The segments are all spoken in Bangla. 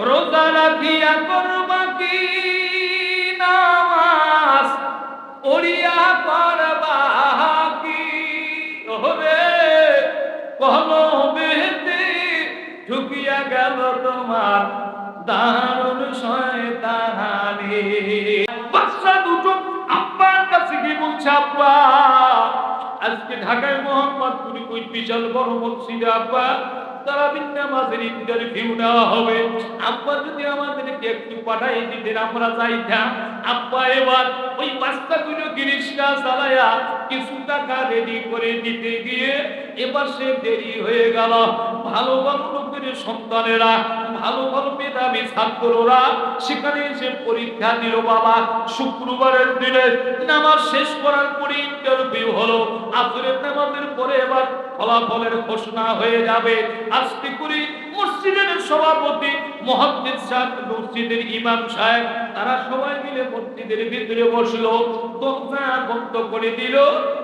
রোজা রাখিয়া করবা কি, নামাজ পড়িয়া করবা কি, ওরে কলবেতে ঢুকিয়া গেল তোমার দারুণ শয়তানি। বাচ্চা দুটো আব্বার কাছে কি বলছে, আব্বা আজকে ঢাকায় মোহাম্মদপুরে ওই বিশাল বড় মসজিদে আব্বা তারাবির নামাজের ইন্টারভিউ নেওয়া হবে, আব্বা যদি আমাদেরকে একটু পাঠাই দিতেন আমরা যাইতাম। আব্বা এবার ওই বাচ্চাগুলো রিক্সা চালায়া কিছু টাকা রেডি করে দিতে গিয়ে এবার সে দেরি হয়ে গেল। ভালো ভালো লোকের সন্তানেরা, ভালো ভালো মেধাবী ছাত্ররা সেখানে এসে পরীক্ষা দিল। বাবা শুক্রবারের দিনে নামাজ শেষ করার পরে ইন্টারভিউ হলো, আসরের নামাজের পরে এবার ফলাফলের ঘোষণা হয়ে যাবে। আজকে করে মসজিদের সভাপতি মুহাদ্দিস সাহেব, মসজিদের ইমাম সাহেব, তারা সবাই মিলে মসজিদের ভিতরে বসলো, দরজা বন্ধ করে দিল,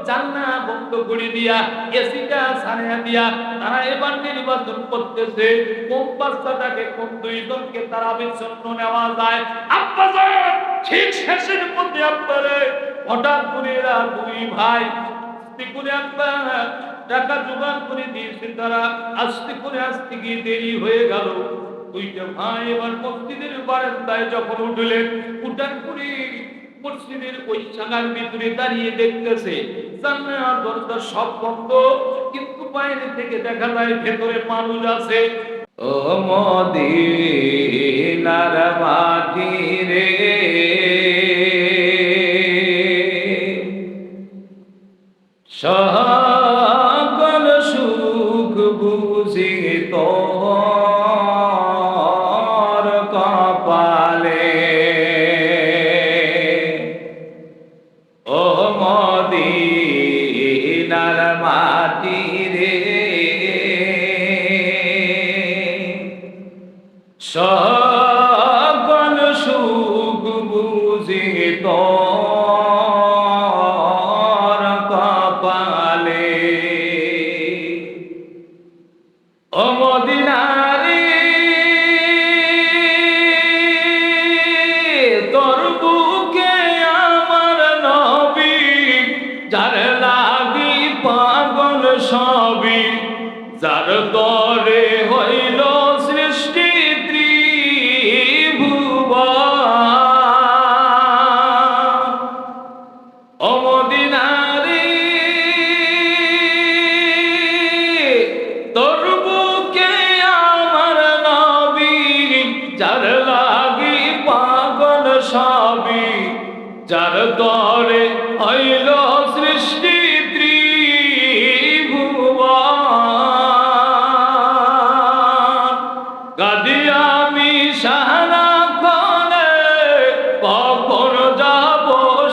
জানলা বন্ধ করে দিয়া এসিটা ছাড়িয়ে দিয়া তারা এবার নির্বাচন করতেছে কোন বাচ্চাটাকে, কোন দুইজনকে তারা বিচ্ছন্ন নেওয়া যায়। আব্বা যায় ঠিক শেষের মধ্যে আব্বারে হঠাৎ করে এরা দুই ভাই আস্তে করে আব্বা টাকা জোগাড় করে দিয়েছে, তারা আস্তে করে আসতে গিয়ে দেরি হয়ে গেল। দুইটা ভাই এবার মসজিদের বারান্দায় যখন উঠলেন, উঠার পরে মসজিদের ওই জায়গার ভিতরে দাঁড়িয়ে দেখতেছে জানলা দরজা সব বন্ধ, কিন্তু বাইরে থেকে দেখা যায় ভেতরে মানুষ আছে। ও মদিনার মাটি রে, সকল সুখ বুঝি তোর কপালে। ও মদিনার মাটি রে, সকল সুখ বুঝি তোর কপালে। ও মদিনারে তোর বুকে আমার নবী, যার লাগি পাগল সবই, যার তরে হইল সৃষ্টি ত্রিভুবন। ও মদিনারে তোর বুকে আমার নবী, যার লাগি পাগল সবই, যার তরে হইল সৃষ্টি ত্রিভুবন। কাঁদি আমি সারাক্ষণে, কখন যাব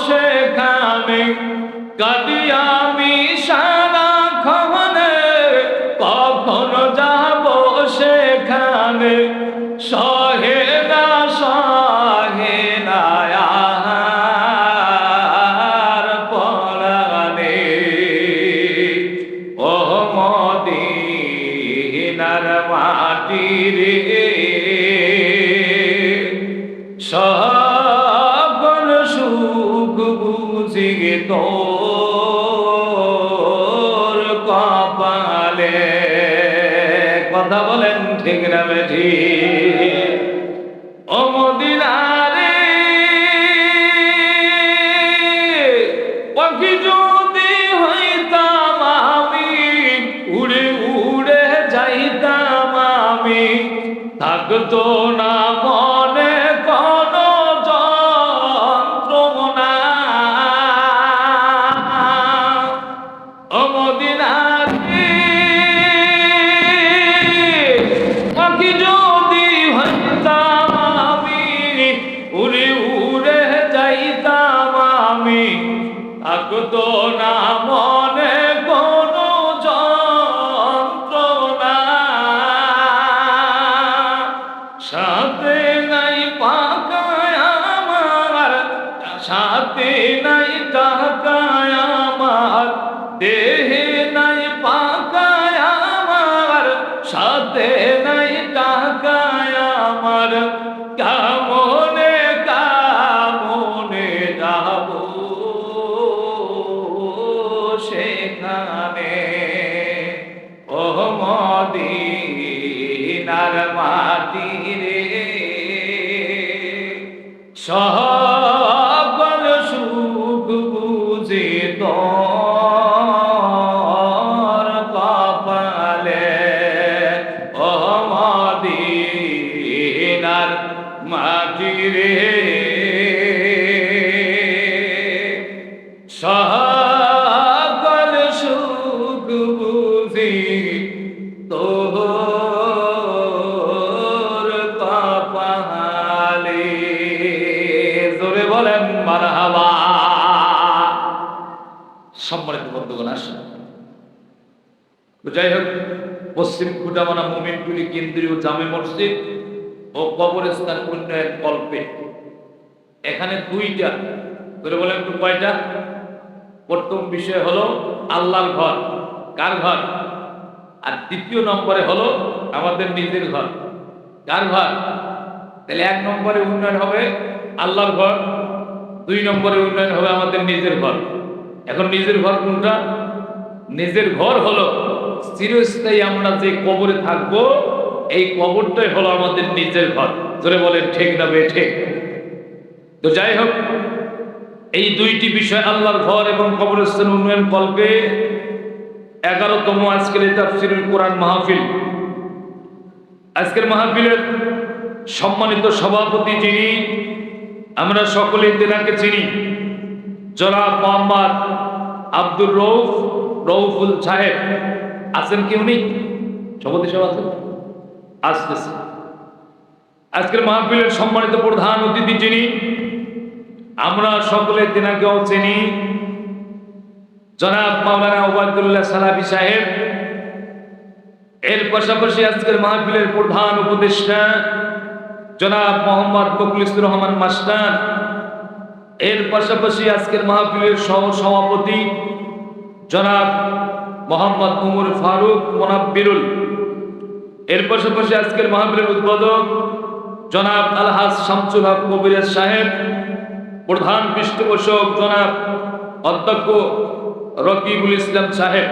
সেখানে, কাঁদি আমি সারাক্ষণে, কখন যাব সেখানে, সহে না সহে না আর পরাণে। ও মদিনার মাটি রে, সকল সুখ বুঝি তোর কপালে। কথা বলেন ঠিক না বেঠিক? ও মদিনারে পাখি যদি হইতাম আমি, উড়ে উড়ে যাইতাম আমি, থাকতো না মনে কোনো যন্ত্রণা। ও মদিনারে পাখি যদি হইতাম আমি, উড়ে উড়ে যাইতাম আমি, থাকতো না মনে কোনো যন্ত্রণা। সাথে নাই পাকায় আমার, সাথে নাই টাকায় আমার, দেহে নাই পাকায় আমার, সাথে নাই টাকায় আমার কামনে কামনে যাব সেখানে ও মদিনার মাটি রে সকল সুখ বুঝে তোর কপালে ও মদিনার মাটি রে সকল সুখ বুঝি তোর কপালে জোরে বলেন মারহাবা। সম্মানিত বন্ধুগণ, আসুন যাই হোক, পশ্চিম খুঁটামানা মোমিনটুলি কেন্দ্রীয় জামে মসজিদ ও কবরস্থান উন্নয়ন কল্পে এখানে দুইটা করে বলেন একটু কয়টা? প্রথম বিষয় হলো আল্লাহর ঘর। কার ঘর? আর দ্বিতীয় নম্বরে হলো আমাদের নিজের ঘর। কার ঘর? তাহলে এক নম্বরে উন্নয়ন হবে আল্লাহর ঘর, দুই নম্বরে উন্নয়ন হবে আমাদের নিজের ঘর। এখন নিজের ঘর কোনটা? নিজের ঘর হলো চিরস্থায়ী আমরা যে কবরে থাকবো, এই কবরটাই হলো আমাদের নিজের ঘর। জোরে বলেন ঠিক না বেঠিক? তো যাই হোক, এই দুইটি বিষয় আল্লাহর ঘর এবং কবরস্থান উন্নয়ন কল্পে 11তম আজকের এই তাফসীরুল কোরআন মাহফিল। আজকের মাহফিলের সম্মানিত সভাপতি যিনি, আমরা সকলেই তেনাকে চিনি, জনাব মোহাম্মদ আব্দুর রউফুল সাহেব। আছেন কি উনি? সভাপতি সাহেব আছেন? আসতেছে। আজকের মাহফিলের সম্মানিত প্রধান অতিথি যিনি, আমরা সকলে তেনাকেও চিনি, জনাব মাওলানা ওবায়দুল্লাহ সালাফি সাহেব। এর পাশাপাশি আজকের মাহফিলের প্রধান উপদেষ্টা জনাব মোহাম্মদ মুখলিসুর রহমান মাস্টার। এর পাশাপাশি আজকের মাহফিলের সহ সভাপতি জনাব মোহাম্মদ উমর ফারুক মোনাব্বিরুল। এর পাশাপাশি আজকের মাহফিলের উদ্বোধক জনাব আলহাজ শামসুল হক কবির সাহেব। প্রধান পৃষ্ঠপোষক জনাব অধ্যক্ষ রকিবুল ইসলাম সাহেব।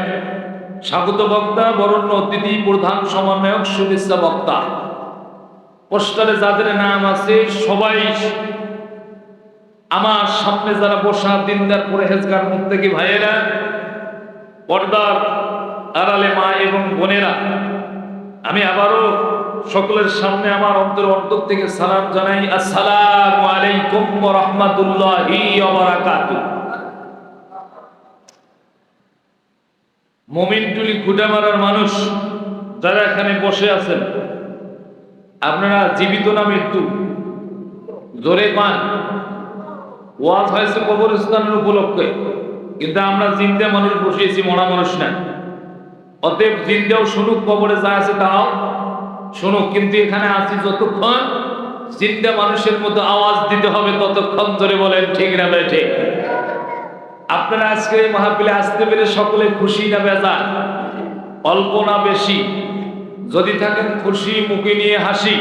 স্বাগত বক্তা, বরণ্য অতিথি, প্রধান সমন্বয়ক, শুভেচ্ছা বক্তা। পোস্টারে যাদের নাম আছে সবাই আমার সামনে যারা বসা দিনদার পরহেজগার মুত্তাকি ভাইয়েরা, পর্দার আড়ালে মা এবং বোনেরা, আমি আবারও সকলের সামনে আমার অন্তর থেকে সালাম জানাই। আসসালামু আলাইকুম ওয়া রাহমাতুল্লাহি ওয়া বারাকাতুহু। মোমিনটুলি খুঁটামারার মানুষ যারা এখানে বসে আছেন, আপনারা জীবিত না মৃত্যু? জোরে পান। ওয়াজ হয়েছে কবরস্থানের উপলক্ষে, কিন্তু আমরা জিন্দা মানুষ বসিয়েছি, মরা মানুষ না। অতএব জিন্দাও শুনুক, কবরে যা আছে তাও শুনুক, কিন্তু এখানে আছি যতক্ষণ জিন্দা মানুষের মতো আওয়াজ দিতে হবে ততক্ষণ। ধরে বলেন ঠিক না ঠিক? আপনারা আজকে এই মাহফিলে আসতে পেরে সকলে খুশি না বেজার? অল্প না বেশি? যদি থাকেন খুশি, মুখে নিয়ে হাসি,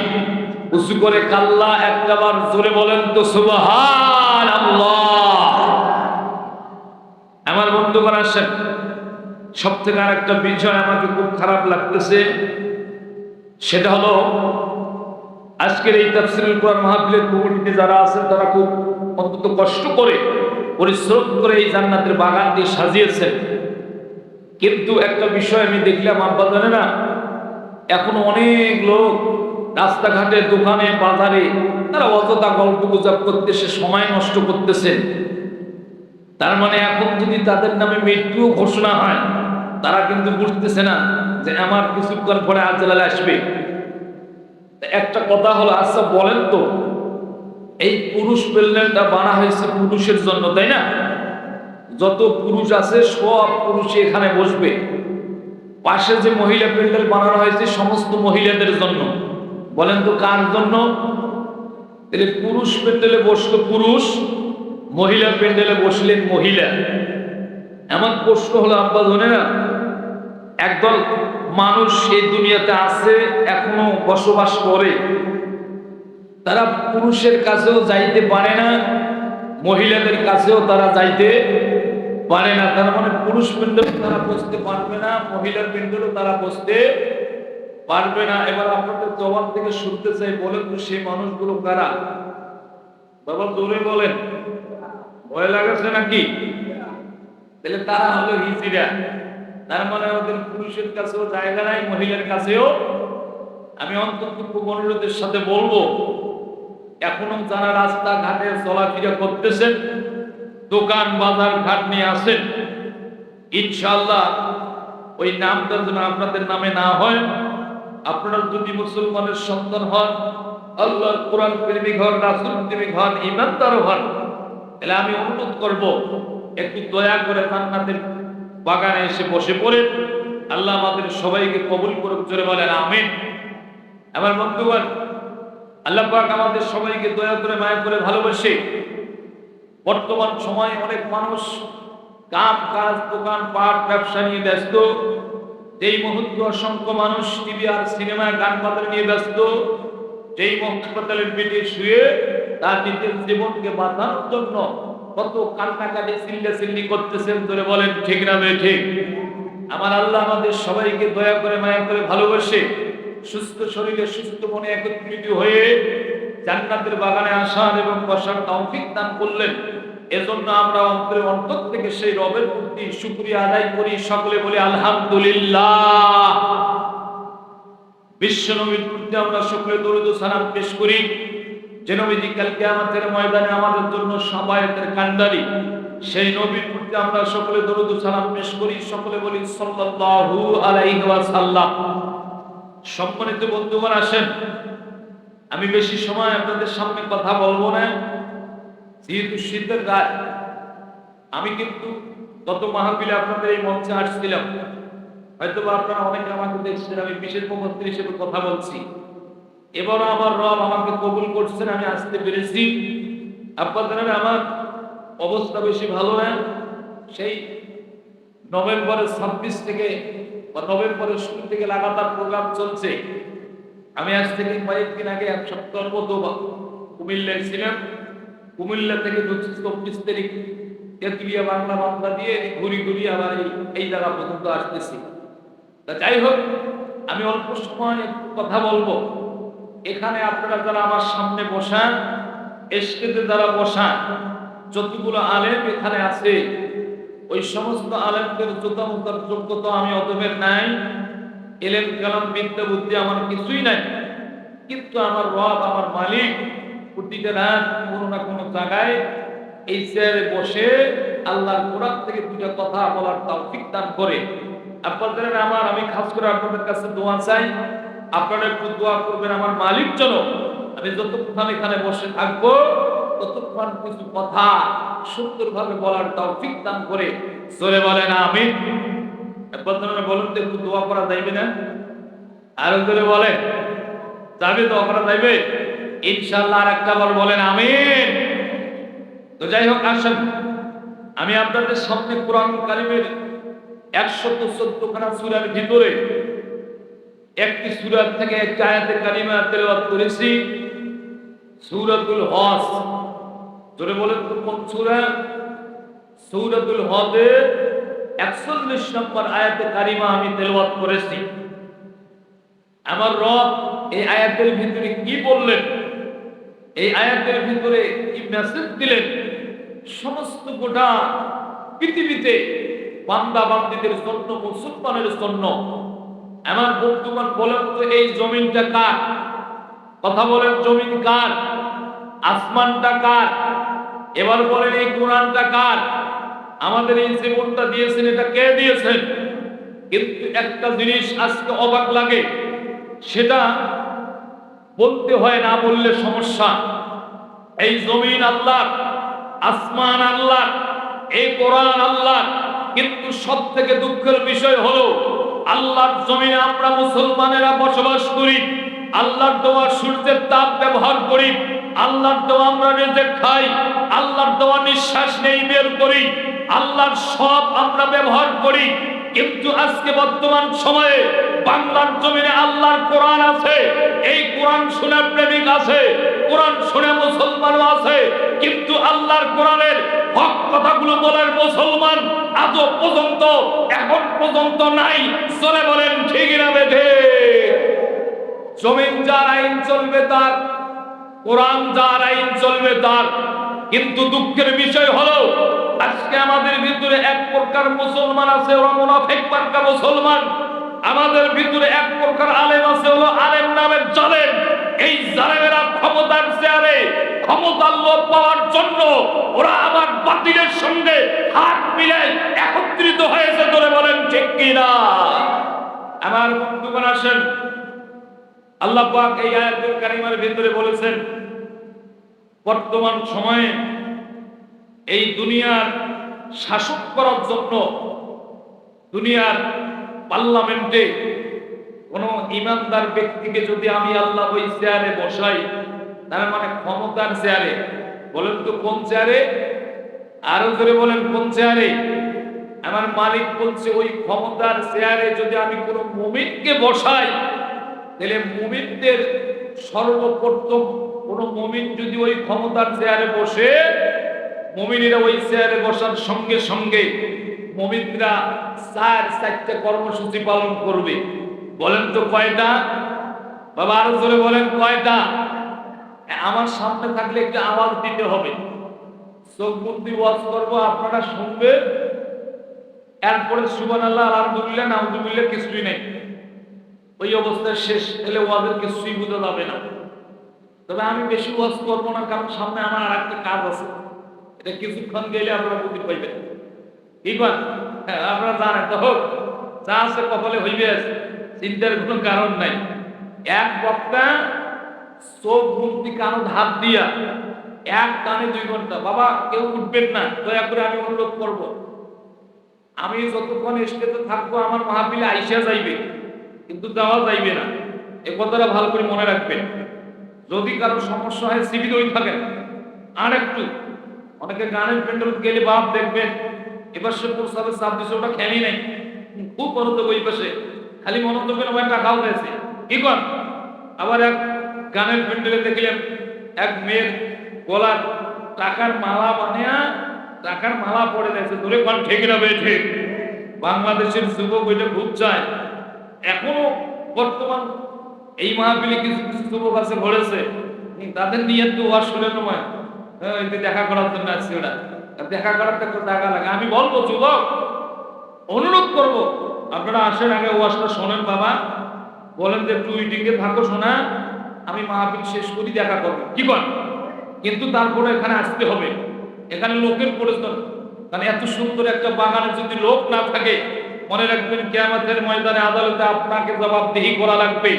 উঁচু করে কাল্লা একটাবার জোরে বলেন তো সুবহানাল্লাহ। আমার বন্ধুগণ আসেন, সব থেকে আর একটা বিষয় আমাকে খুব খারাপ লাগতেছে, সেটা হলো আজকের এই তাফসীরুল কোরআন মাহফিলের কমিটিতে যারা আছেন তারা খুব অত্যন্ত কষ্ট করে পরিশ্রম করে এই জান্নাতের বাগানটি সাজিয়েছেন। কিন্তু একটা বিষয় আমি দেখলাম, আব্বা জানে না, এখনো অনেক লোক রাস্তাঘাটে, দোকানে, বাজারে তারা অযথা গল্প গুজব করতেছে, সময় নষ্ট করতেছে। তার মানে এখন যদি তাদের নামে মৃত্যু ঘোষণা হয়, তারা কিন্তু বুঝতেছে না যে আমার কিছুক্ষণ পরে আজরাইল আসবে। একটা কথা হলো, আচ্ছা বলেন তো, এই পুরুষ প্যান্ডেলটা বানা হয়েছে পুরুষের জন্য, তাই না? যত পুরুষ আছে সব পুরুষ এখানে বসবে। পাশে যে মহিলা প্যান্ডেল বানানো হয়েছে সমস্ত মহিলাদের জন্য। বলেন তো কার জন্য? তাহলে পুরুষ প্যান্ডেলে বসলো পুরুষ, মহিলা প্যান্ডেলে বসলেন মহিলা। এমন প্রশ্ন হলো আব্বা ধরে না, একদল মানুষ এই দুনিয়াতে আছে, এখনো বসবাস করে, তারা পুরুষের কাছেও যাইতে পারে না, মহিলাদের কাছেও তারা যাইতে পারে না। তার মানে পুরুষ পিণ্ডলে তারা বসতে পারবে না, মহিলার পিণ্ডলে তারা বসতে পারবে না। এবার আপনাদের জবান থেকে শুনতে চাই, বলেন তো সেই মানুষগুলো কারা? বাবা জোরে বলেন, ভয় লাগাচ্ছে নাকি? তাহলে তারা হলো হিজড়া। তার মানে ওদের পুরুষের কাছেও জায়গা নাই, মহিলার কাছেও। আমি অন্তত অনুরোধের সাথে বলবো, এখনো যারা রাস্তাঘাটে চলাফেরা করতেছেন, দোকান বাজার ঘাট নিয়ে আসেন, ইনশাআল্লাহ ওই নামটা যেন আপনাদের নামে না হয়। আপনারা যদি মুসলমানের সন্তান হন, আল্লাহর কোরআন প্রেমিক হন, রাসূল প্রেমিক হন, ঈমানদার হন, তাহলে আমি অনুরোধ করব একটু দয়া করে জান্নাতের বাগানে এসে বসে পড়েন। আল্লাহ আমাদের সবাইকে কবুল করুক, জোরে বলেন আমিন। আমার বন্ধুগণ, আল্লাহ পাক আমাদের সবাইকে দয়া করে মায়া করে ভালোবাসে। বর্তমান সময়ে অনেক মানুষ কাম কাজ, দোকান পাট, ব্যবসা নিয়ে ব্যস্ত। যেই মুহূর্তে অসংখ্য মানুষ টিভি আর সিনেমা, গান বাজনা নিয়ে ব্যস্ত। যেই হাসপাতালের বেডে শুয়ে তার নিজের জীবনকে বাঁচানোর জন্য কত কান্নাকাটি চিল্লাচিল্লি করতেছেন, ধরে বলেন ঠিক না ঠিক? আমার আল্লাহ আমাদের সবাইকে দয়া করে মায়া করে ভালোবাসে। সুস্থ শরীরে সুস্থ মনে একত্রিত হয়ে জান্নাতের বাগানে আসার এবং বসার তৌফিক দান করলেন। এজন্য আমরা অন্তর থেকে সেই রবের প্রতি শুকরিয়া আদায় করি। সকলে বলি আলহামদুলিল্লাহ। বিশ্ব নবীর প্রতি আমরা সকলে দরুদ ও সালাম পেশ করি, যে নবীজি কাল কিয়ামতের ময়দানে আমাদের জন্য শাফায়াতের কান্ডারি। সেই নবীর প্রতি আমরা সকলে দরুদ ও সালাম পেশ করি। সকলে বলি সাল্লাল্লাহু আলাইহি ওয়াসাল্লাম। সম্মানিত বন্ধুগণ, আসেন, আমি বেশি সময় আপনাদের সামনে কথা বলবো না, যেহেতু শীতের রাত। আমি কিন্তু গত মাহফিলে আপনাদের এই মঞ্চে আসছিলাম, হয়তো আপনারা অনেকে আমাকে দেখছেন, আমি বিশেষ মুফাসসির হিসেবে কথা বলছি। এবারও আমার রব আমাকে কবুল করছেন, আমি আসতে পেরেছি। আপনাদের আমার অবস্থা বেশি ভালো না। সেই নভেম্বরের 26 থেকে বা নভেম্বরের শুরু থেকে লাগাতার প্রোগ্রাম চলছে। আমি আজ থেকে কয়েকদিন আগে, এক সপ্তাহের মতো কুমিল্লায় ছিলাম। কুমিল্লা থেকে 24 তারিখ তেঁতুলিয়া বাংলা বাংলা দিয়ে ঘুরি ঘুরি আবার এই জায়গা পর্যন্ত আসতেছি। তা যাই হোক, আমি অল্প সময় কথা বলবো। এখানে আপনারা যারা আমার সামনে বসান, এসকেতে যারা বসান, যতগুলো আলেম এখানে আছে, ওই সমস্ত আলেমদের জোতামুতার যোগ্যতা আমি অতবের নাই। এলেম কালাম বিদ্যা বুদ্ধি আমার কিছুই নাই, কিন্তু আমার রব, আমার মালিক প্রতিটা রাত কোনো না কোনো জায়গায় এই চেয়ারে বসে আল্লাহর কোরআন থেকে দুটা কথা বলার তৌফিক দান করে। আপনাদের আমি খাস করে আপনাদের কাছে দোয়া চাই, আপনারা একটু দোয়া করবেন আমার মালিক যেন আমি যতক্ষণ এখানে বসে থাকবো ততক্ষণ কিছু কথা সুন্দরভাবে বলার তৌফিক দান করে। জোরে বলেন আমিন। আপনারা বলুন তো, একটু দোয়া করা যাইবে না? আরো জোরে বলেন, যাবে? দোয়া করা যাইবে ইনশাআল্লাহ। আর একটা বার বলেন আমিন। তো যাই হোক, আসেন, আমি আপনাদের সামনে কোরআন কারীমের 114খানা সূরার ভিতরে একটি সূরা থেকে একটি আয়াতে কারিমা তেলাওয়াত করেছি, সূরাতুল হজ। জোরে বলেন তো কোন সূরা? সূরাতুল হজের 41 নম্বর আয়াতে কারিমা আমি তেলাওয়াত করেছি। আমার রব এই আয়াতের ভিতরে কি বললেন, এই আয়াতের ভিতরে কি মেসেজ দিলেন, সমস্ত গোটা পৃথিবীতে বান্দা বান্দীদের জন্য, মুসলমানের জন্য। আমার বন্ধুগণ, বলেন তো এই জমিনটা কার? কথা বলেন, জমিন কার? আসমানটা কার? এবার বলেন এই কোরআনটা কার? আমাদের এই জীবনটা দিয়েছেন, এটা কে দিয়েছেন? কিন্তু একটা জিনিস আজকে অবাক লাগে, সেটা বলতে হয়, না বললে সমস্যা। এই জমিন আল্লাহ, আসমান আল্লাহ, এই কোরআন আল্লাহ, কিন্তু সব থেকে দুঃখের বিষয় হলো আল্লাহর জমিনে আমরা মুসলমানেরা বসবাস করি, আল্লাহর দেওয়া সূর্যের তাপ ব্যবহার করি, আল্লাহর দেওয়া আমরা রিজিক খাই, আল্লাহর দেওয়া নিঃশ্বাস নেই বের করি, আল্লাহর সব আমরা ব্যবহার করি। কিন্তু আজকে বর্তমান সময়ে বাংলার জমিনে আল্লাহর কোরআন আছে, এই কোরআন শোনার প্রেমিক আছে, কোরআন শুনে মুসলমানও আছে, কিন্তু আল্লাহর কোরআনের হক কথাগুলো বলার মুসলমান আজও পর্যন্ত এখন পর্যন্ত নাই। চলে বলেন ঠিক না বেঠে? জমিন যার আইন চলবে তার, কোরআন যার আইন চলবে তার। কিন্তু দুঃখের বিষয় হলো আজকে আমাদের ভিতরে এক প্রকার মুসলমান আছে, ওরা মুনাফিক মার্কা মুসলমান। আমাদের ভিতরে এক প্রকার আলেম আছে, হলো আলেম নামের জালেম। এই জালেমেরা ক্ষমতার চেয়ারে ক্ষমতার লোভ পাওয়ার জন্য ওরা আবার বাতিলের সঙ্গে হাত মিলায় একত্রিত হয়েছে। ধরে বলেন ঠিক কিনা? আমার বন্ধুগণ আসেন, আল্লাহ পাক এই আয়াতুল কারিমার ভিতরে বলেছেন বর্তমান সময়ে এই দুনিয়ার শাসক করার জন্য দুনিয়ার পার্লামেন্টে কোন ইমানদার ব্যক্তিকে যদি আমি আল্লাহ ওই চেয়ারে বসাই, তার মানে ক্ষমতার চেয়ারে। বলেন তো কোন চেয়ারে? আরো ধরে বলেন কোন চেয়ারে? আমার মালিক বলছে ওই ক্ষমতার চেয়ারে যদি আমি কোন মুমিনকে বসাই, তাহলে মুমিনদের সর্বপ্রথম কোন মুমিন যদি ওই ক্ষমতার চেয়ারে বসে, মুমিনেরা ওই চেয়ারে বসার সঙ্গে সঙ্গে মুমিনরা চারটা কর্মসূচি পালন করবে। বলেন তো কয়টা? বাবা আরো জোরে বলেন কয়টা? আমার সামনে থাকলে একটা আওয়াজ দিতে হবে। চোখ বুদ্ধি ওয়াজ করবো, আপনারা শুনবেন, এরপরে সুবহানাল্লাহ আলহামদুলিল্লাহ নাউজুবিল্লাহ কিছুই নেই। ওই অবস্থায় শেষ হলে ওয়াজের কিছুই বোঝা যাবে না। তবে আমি বেশি ওয়াজ করবো না, কারণ সামনে আমার আর একটা কাজ আছে। এটা কিছুক্ষণ গেলে আপনারা বুঝতে পাইবেন। কি কন? হ্যাঁ, আপনারা জানেন তো, হোক যা আছে কপালে হইবে আছে, চিন্তার কোনো কারণ নাই। এক বক্তা চোখ মুক্তি কানো হাত দিয়া এক কানে 2 ঘন্টা। বাবা কেউ উঠবেন না, দয়া করে আমি অনুরোধ করব। আমি যতক্ষণ স্টেজে থাকবো আমার মাহফিলে আইসা যাইবে, কিন্তু দেওয়া যাইবে না। এ কথাটা ভালো করে মনে রাখবেন। যদি কারো সমস্যা হয় সিবি ওই থাকেন আর একটু। অনেকে গানের প্যান্ডেল গেলে বাপ দেখবেন এবার সে প্রস্তাবের চাপ দিচ্ছে, ওটা খেয়ালই নাই, খুব মনোযোগ ওই পাশে, খালি মনোযোগ করে টাকাও দিয়েছে। কি কর? আবার এক গানের প্যান্ডেলে দেখলেন এক মেয়ের গলার টাকার মালা বানিয়া টাকার মালা পড়ে গেছে। ধরে কোন ঠিক না বেঠে? বাংলাদেশের যুবক ওইটা খুব চায়। এখনো বর্তমান এই মাহফিলে কিছু কিছু যুবক আছে ভরেছে, তাদের নিয়ে তো ওয়াজ শুনে নয়, দেখা করার জন্য আসছে। ওরা দেখা করার একটা জায়গা লাগে। আমি বলবো যুবক, অনুরোধ করব, আপনারা আসেন, আগে ওয়াজটা শোনেন। বাবা বলেন যে একটু উইটিংয়ে থাকো, শোনা, আমি মাহফিল শেষ করি, দেখা করবো। কি কর? কিন্তু তারপরে এখানে আসতে হবে, এখানে লোকের প্রয়োজন। কারণ এত সুন্দর একটা বাগানে যদি লোক না থাকে, মনে রাখবেন কিয়ামতের ময়দানে আদালতে আপনাকে জবাবদিহি করা লাগবে।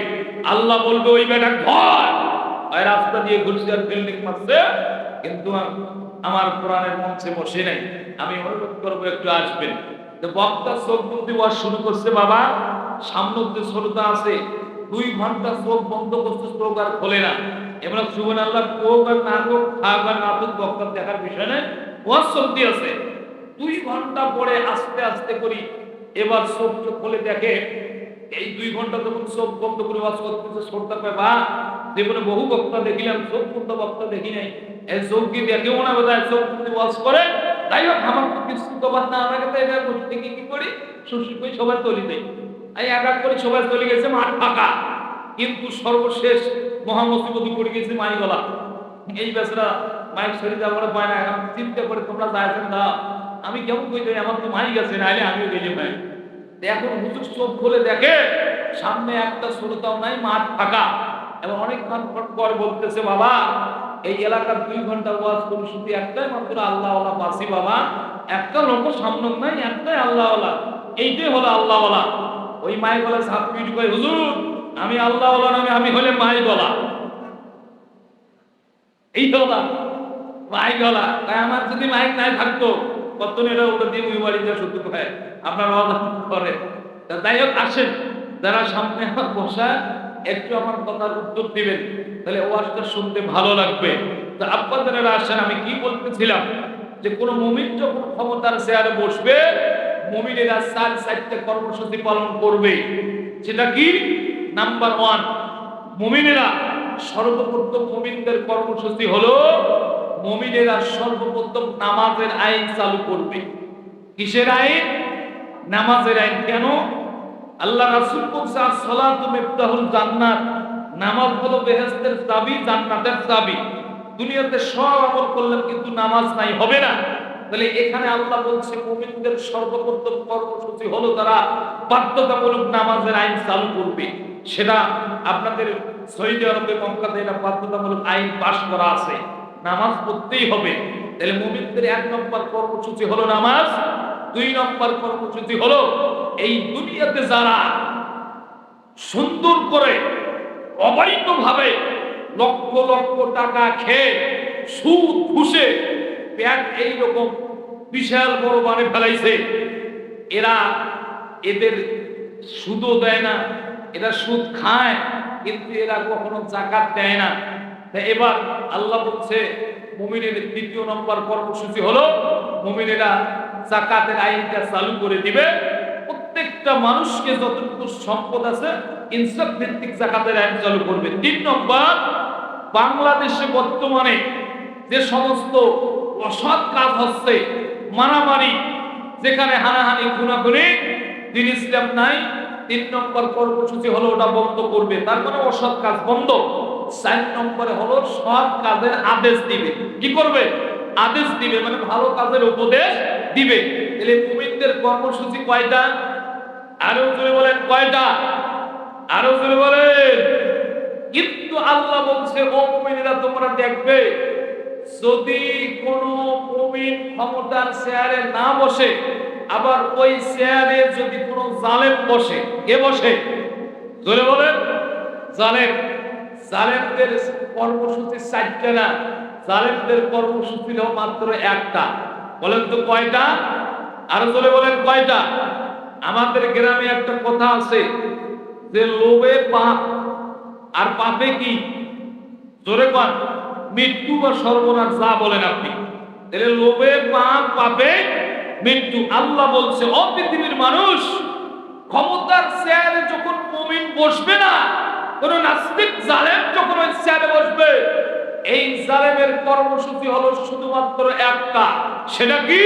আল্লাহ বলবে ওই বেটা ঘর ওই রাস্তা দিয়ে ঘুরছে আর বিল্ডিং মারছে, কিন্তু আমার কোরআনের মঞ্চে বসে নাই। আমি অনুরোধ করবো একটু আসবেন। বক্তা চোখ বন্দি ওয়াজ শুরু করছে। বাবা সামনে যে শ্রোতা আছে 2 ঘন্টা চোখ বন্ধ করতে, চোখ আর খোলে না। এবার সুবহানাল্লাহ কোক আর না কোক, খাক আর না কোক, বক্তার দেখার বিষয় নেই, ওয়াজ চলতে আছে। 2 ঘন্টা পরে আস্তে আস্তে করি এবার চোখ খুলে দেখে এই 2 ঘন্টা যখন চোখ বন্ধ করে ওয়াজ করতেছে, শ্রোতা কয় বা জীবনে বহু বক্তা দেখিলাম, চোখ বন্ধ বক্তা দেখি নাই। এই চোখ কি দেখেও না বোধহয়, চোখ বন্ধ ওয়াজ করে। তাই হোক, আমার তো কিছু তো বাদ না, আমাকে তো এটা করতে কি করি, সুশি কই সবাই তলি দেয়। এই আঘাত করে সবাই চলে গেছে, মাঠ ফাঁকা। কিন্তু সর্বশেষ মহামুসিবতে পড়ে গেছে মাই গলা। এই বেচারা মাইক সরি যাওয়ার পায় না। এখন চিন্তা করে তোমরা যাইছেন না, আমি কেমন কই যাই, আমার তো মাই গেছে, নাইলে আমিও গেলে ভাই। এখন হুজুর চোখ খুলে দেখে সামনে একটা শ্রোতাও নাই, মাঠ ফাঁকা। এবং অনেকক্ষণ পর বলতেছে, বাবা এই এলাকার 2 ঘন্টা ওয়াজ করি, শুধু একটাই মাত্র আল্লাহওয়ালা পাসি বাবা, একটা লোক সামনে নাই, একটাই আল্লাহওয়ালা, এইটাই হলো আল্লাহওয়ালা। ওই মাই গলা ছাত্রী কয়, হুজুর আমি আল্লাহওয়ালা নামে, আমি হলে মাই গলা। এই তো মাই গলা। তাই আমার যদি মাইক নাই থাকতো, কত এটা ওটা দিয়ে ওই বাড়িতে সত্যি হয় আপনার ওয়াজ করে। যাই হোক, আসেন যারা সামনে আমার বসা, একটু আমার কথার উত্তর দিবেন, তাহলে ওয়াজটা শুনতে ভালো লাগবে। তো আপনারা আসেন, আমি কি বলতেছিলাম, যে কোনো মুমিন যখন ক্ষমতার চেয়ারে বসবে, মুমিনেরা 4টা কর্মসূচি পালন করবে। সেটা কি? নাম্বার 1, মুমিনেরা সর্বপ্রথম মুমিনদের কর্মসূচি হলো মুমিনেরা সর্বপ্রথম নামাজের আইন চালু করবে। কিসের আইন? নামাজের আইন। কেন? আল্লাহ রাসূল বলেছে as-সালাতু মিফতাহুল জান্নাত, নামাজ হলো বেহেশতের চাবি, জান্নাতের চাবি। দুনিয়াতে সব আমল করলেন কিন্তু নামাজ নাই, হবে না। তাহলে এখানে আল্লাহ বলছে মুমিনদের সর্বপ্রথম কর্মসূচি হলো তারা বাধ্যতামূলক নামাজের আইন চালু করবে। সেটা আপনাদের সৌদি আরবে মক্কাতে এটা বাধ্যতামূলক আইন পাশ করা আছে, নামাজ পড়তেই হবে। তাহলে মুমিনদের 1 নম্বর কর্মসূচি হলো নামাজ। 2 নম্বর কর্মসূচি হলো এই দুনিয়াতে যারা সুন্দর করে অবৈধভাবে লক্ষ লক্ষ টাকা খেয়ে সুদ ঘুষে পেট এইরকম বিশাল বড় বানে ফেলাইছে, এরা এদের সুদও দেয় না, এরা সুদ খায় কিন্তু এরা কখনো যাকাত দেয় না। এবার আল্লাহ বলছে মুমিনের 3 নম্বর কর্মসূচি হলো মুমিনেরা যাকাতের আইনটা চালু করে দিবে। প্রত্যেকটা মানুষকে যতটুকু সম্পদ আছে ইনসাফ ভিত্তিক যাকাতের আইন চালু করবে। 3 নম্বর, বাংলাদেশে বর্তমানে যে সমস্ত অসৎ কাজ হচ্ছে, মারামারি, যেখানে হানাহানি খুনাখুনি, দিন ইসলাম নাই, 3 নম্বর কর্মসূচি হলো ওটা বন্ধ করবে। তার মানে অসৎ কাজ বন্ধ। 4 নম্বরে হলো সৎ কাজের আদেশ দিবে। কি করবে? আদেশ দিবে, মানে ভালো কাজের উপদেশ দিবে। তাহলে মুমিনদের কর্মসূচি কয়টা? আরো জোরে বলেন কয়টা? আরো জোরে বলেন। কিন্তু আল্লাহ বলছে ও মুমিনেরা তোমরা দেখবে যদি কোন মুমিন ক্ষমতার চেয়ারে না বসে, আবার ওই চেয়ারে যদি কোনো জালেম বসে, কে বসে? জোরে বলেন। জালেম। জালেমদের কর্মসূচি 4টা না, জালেমদের কর্মসূচি হলো মাত্র 1টা। বলেন তো কয়টা? আরো জোরে বলেন কয়টা? আমাদের গ্রামে একটা কথা আছে যে লোভে পাপ, আর পাপে কি? জোরে কন। মৃত্যু বা সর্বনাশ, যা বলেন আপনি। তাহলে লোভে পাপ, পাপে মৃত্যু। আল্লাহ বলছে ও পৃথিবীর মানুষ, ক্ষমতার চেয়ারে যখন মুমিন বসবে না, কোন নাস্তিক জালেম যখন ওই চেয়ারে বসবে, এই জালেমের কর্মসূচি হলো শুধুমাত্র 1টা। সেটা কি?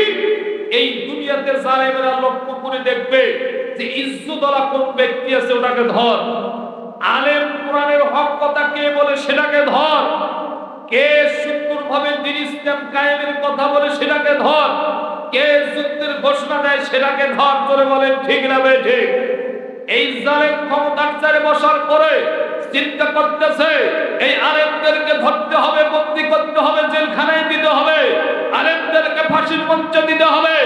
এই দুনিয়াতে জালেমেরা লক্ষ্য করে দেখবে যে ইজ্জতওয়ালা কোন ব্যক্তি আছে, ওটাকে ধর। আলেম কোরআনের হক কথা কে বলে সেটাকে ধর। কে সুন্দরভাবে দ্বীন ইসলাম কায়েমের কথা বলে সেটাকে ধর। কে যুদ্ধের ঘোষণা দেয় সেটাকে ধর। করে বলেন ঠিক না ঠিক? এই জালেম ক্ষমতার চেয়ারে বসার পরে চিন্তা করতেছে এই আলেমদেরকে ধরতে হবে, বন্দী করতে হবে, জেলখানায় দিতে হবে, আলেমদেরকে ফাঁসির মঞ্চে দিতে হবে,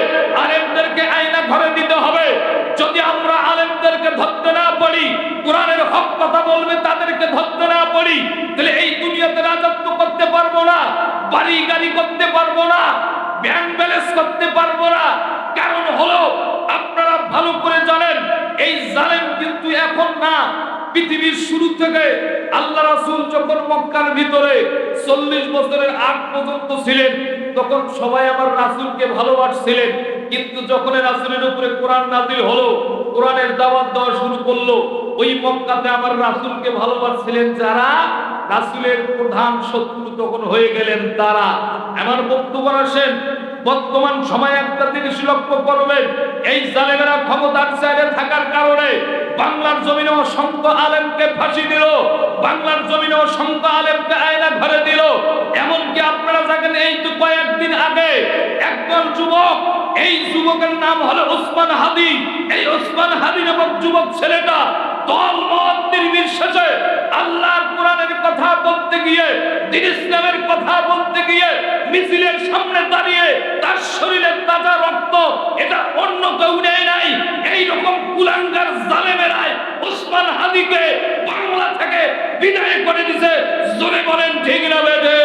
আলেমদেরকে আয়না ঘরে দিতে হবে। যদি আমরা আলেমদেরকে ধরতে না পারি, কোরআনের হক কথা বলবে তাদেরকে ধরতে না পারি, তাহলে এই দুনিয়াতে রাজত্ব করতে পারবো না, বাড়ি গাড়ি করতে পারবো না, ব্যাংক ব্যালেন্স করতে পারবো না। কারণ হলো আপনারা ভালো করে জানেন এই জালেম কিন্তু এখন না, পৃথিবীর শুরু থেকে আল্লাহ রাসূল যখন মক্কার ভিতরে 40 বছরের আগ পর্যন্ত ছিলেন, তখন সবাই আমার রাসূলকে ভালোবাসছিলেন। কিন্তু যখন রাসূলের উপরে কোরআন নাযিল হলো, কোরআনের দাওয়াত দেওয়া শুরু করলো, ওই মক্কাতে আমার রাসূলকে ভালোবাসছিলেন যারা, রাসূলের প্রধান শত্রু তখন হয়ে গেলেন তারা। আমার বক্তব্য আসেন, বর্তমান সময়ে একটা জিনিস লক্ষ্য করবেন, এই জালেমেরা ক্ষমতার চেয়ারে থাকার কারণে বাংলার জমিনে অসংখ্য আলেমকে ফাঁসি দিল, বাংলার জমিনে অসংখ্য আলেমকে আয়না ঘরে দিল। এমনকি আপনারা জানেন এই তো কয়েকদিন আগে একজন যুবক, এই যুবকের নাম হলো ওসমান হাদি। এই ওসমান হাদি নামক যুবক ছেলেটা দল মত নির্বিশেষে আল্লাহর কোরআনের কথা বলতে গিয়ে, দ্বীন ইসলামের কথা বলতে গিয়ে মিছিলের সামনে দাঁড়িয়ে তার শরীরে তাজা রক্ত, এটা অন্য কেউ নেয় নাই। এইরকম কুলাঙ্গার জালেমেরাই ওসমান হাদিকে বাংলা থেকে বিদায় করে দিয়েছে। জোরে বলেন ঠিক না বেঠে?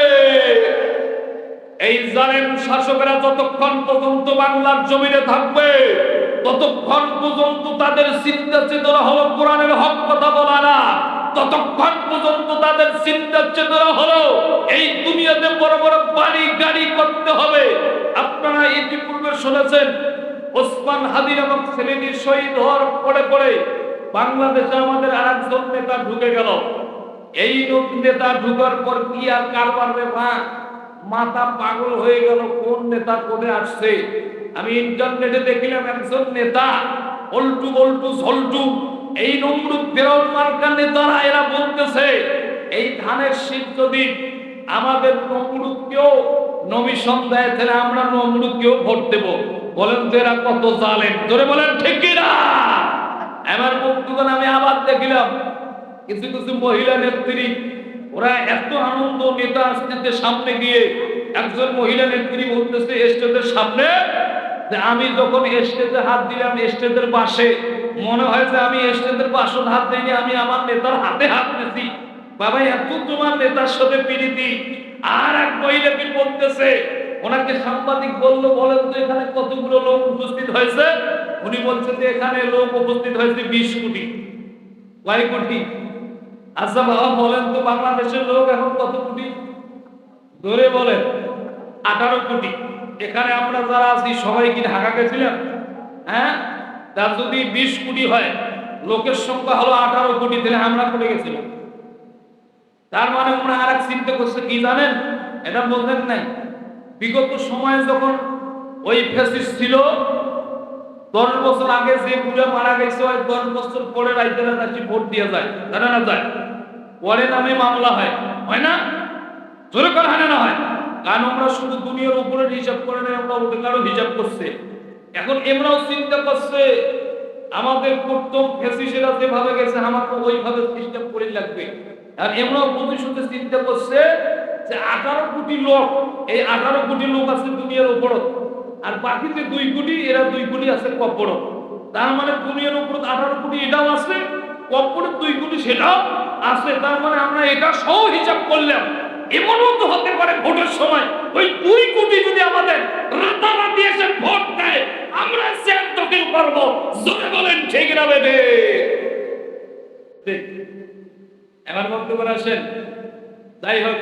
এই জালেম শাসকেরা যতক্ষণ পর্যন্ত বাংলার জমিনে থাকবে, ততক্ষণ পর্যন্ত তাদের চিন্তা চেতনা হলো কোরআনের হক কথা বলা না, ততক্ষণ পর্যন্ত তাদের চিন্তা চেতনা হলো এই দুনিয়াতে বড় বড় বাড়ি গাড়ি করতে হবে। আপনারা ইতিপূর্বে শুনেছেন ওসমান হাদি নামক ছেলেটি শহীদ হওয়ার পরে পরে বাংলাদেশে আমাদের আরেকজন নেতা ঢুকে গেল। এই নেতা ঢুকার পর কি আর কারবার রে মা, মাথা পাগল হয়ে গেল, কোন নেতা কোনে আসছে। আমি ইন্টারনেটে দেখলাম একজন নেতা অল্টু বল্টু ঝল্টু, এই নমরুদ ফেরাউন মার্কা নেতারা এরা বলতেছে এই ধানের শীত যদি আমাদের নমরুদকেও নমিশন দেয় তাহলে আমরা নমরুদকেও ভোট দেব। বলেন তো এরা কত জালেম, ধরে বলেন ঠিক কিনা? আমার বক্তব্য আমি আবার দেখলাম কিছু কিছু মহিলা নেত্রী, ওরা এত আনন্দ, নেতা আসতে সামনে গিয়ে একজন মহিলা নেত্রী বলতেছে স্টেজের সামনে যে আমি যখন স্টেজে হাত দিলাম স্টেজের পাশে মনে হয় যে আমি স্টেজের পাশে হাত দিইনি, আমি আমার নেতার হাতে হাত দিয়েছি। বাবা এত তোমার নেতার সাথে প্রীতি। আর এক মহিলা কি বলতেছে, ওনাকে সাংবাদিক বললো বলেন তো এখানে কতগুলো লোক উপস্থিত হয়েছে। উনি বলছে যে এখানে লোক উপস্থিত হয়েছে 20 কোটি। কয় কোটি? আচ্ছা বাবা বলেন তো বাংলাদেশের লোক এখন কত কোটি? ধরে বলেন 18 কোটি। এখানে আমরা যারা আছি সবাই কি ঢাকা গেছিলাম? হ্যাঁ, তার যদি 20 কোটি হয়, লোকের সংখ্যা হলো 18 কোটি, তাহলে আমরা করে গেছিলাম। তার মানে আমরা আর এক চিন্তা করছে কি জানেন, এটা বলতেন নাই বিগত সময়ে যখন ওই ফ্যাসিস্ট ছিল 10 বছর আগে যে বুড়া মারা গেছে, ওই 10 বছর পরে রাইতেরা যাচ্ছি ভোট দিয়ে যায়, জানা না যায়, পরে নামে মামলা হয় না? জোরে করে হয় না হয়? কারণ আমরা শুধু দুনিয়ার উপরে হিসাব করে নেই, আমরা ওদেরও হিসাব করছে। এখন এমরাও চিন্তা করছে আমাদের প্রথম ফ্যাসিস্টরা যেভাবে গেছে আমাকে ওইভাবে সিস্টেম করে লাগবে। আর এমরাও ভবিষ্যতে চিন্তা করছে যে 18 কোটি লোক, এই 18 কোটি লোক আছে দুনিয়ার উপর, আর বাকি যে 2 কোটি, এরা 2 কোটি আছে কপর। তার মানে দুনিয়ার উপর 18 কোটি এটাও আছে, কপরের 2 কোটি সেটাও আছে। তার মানে আমরা এটা সহ হিসাব করলাম। এমনও তো হতে পারে ভোটের সময় ওই 2 কোটি যদি আমাদের রাতারাতি এসে ভোট দেয়, আমরা চেয়ার দখল করব। জোরে বলেন ঠিক না বেবে? এবার বক্তব্য আসেন। যাই হোক,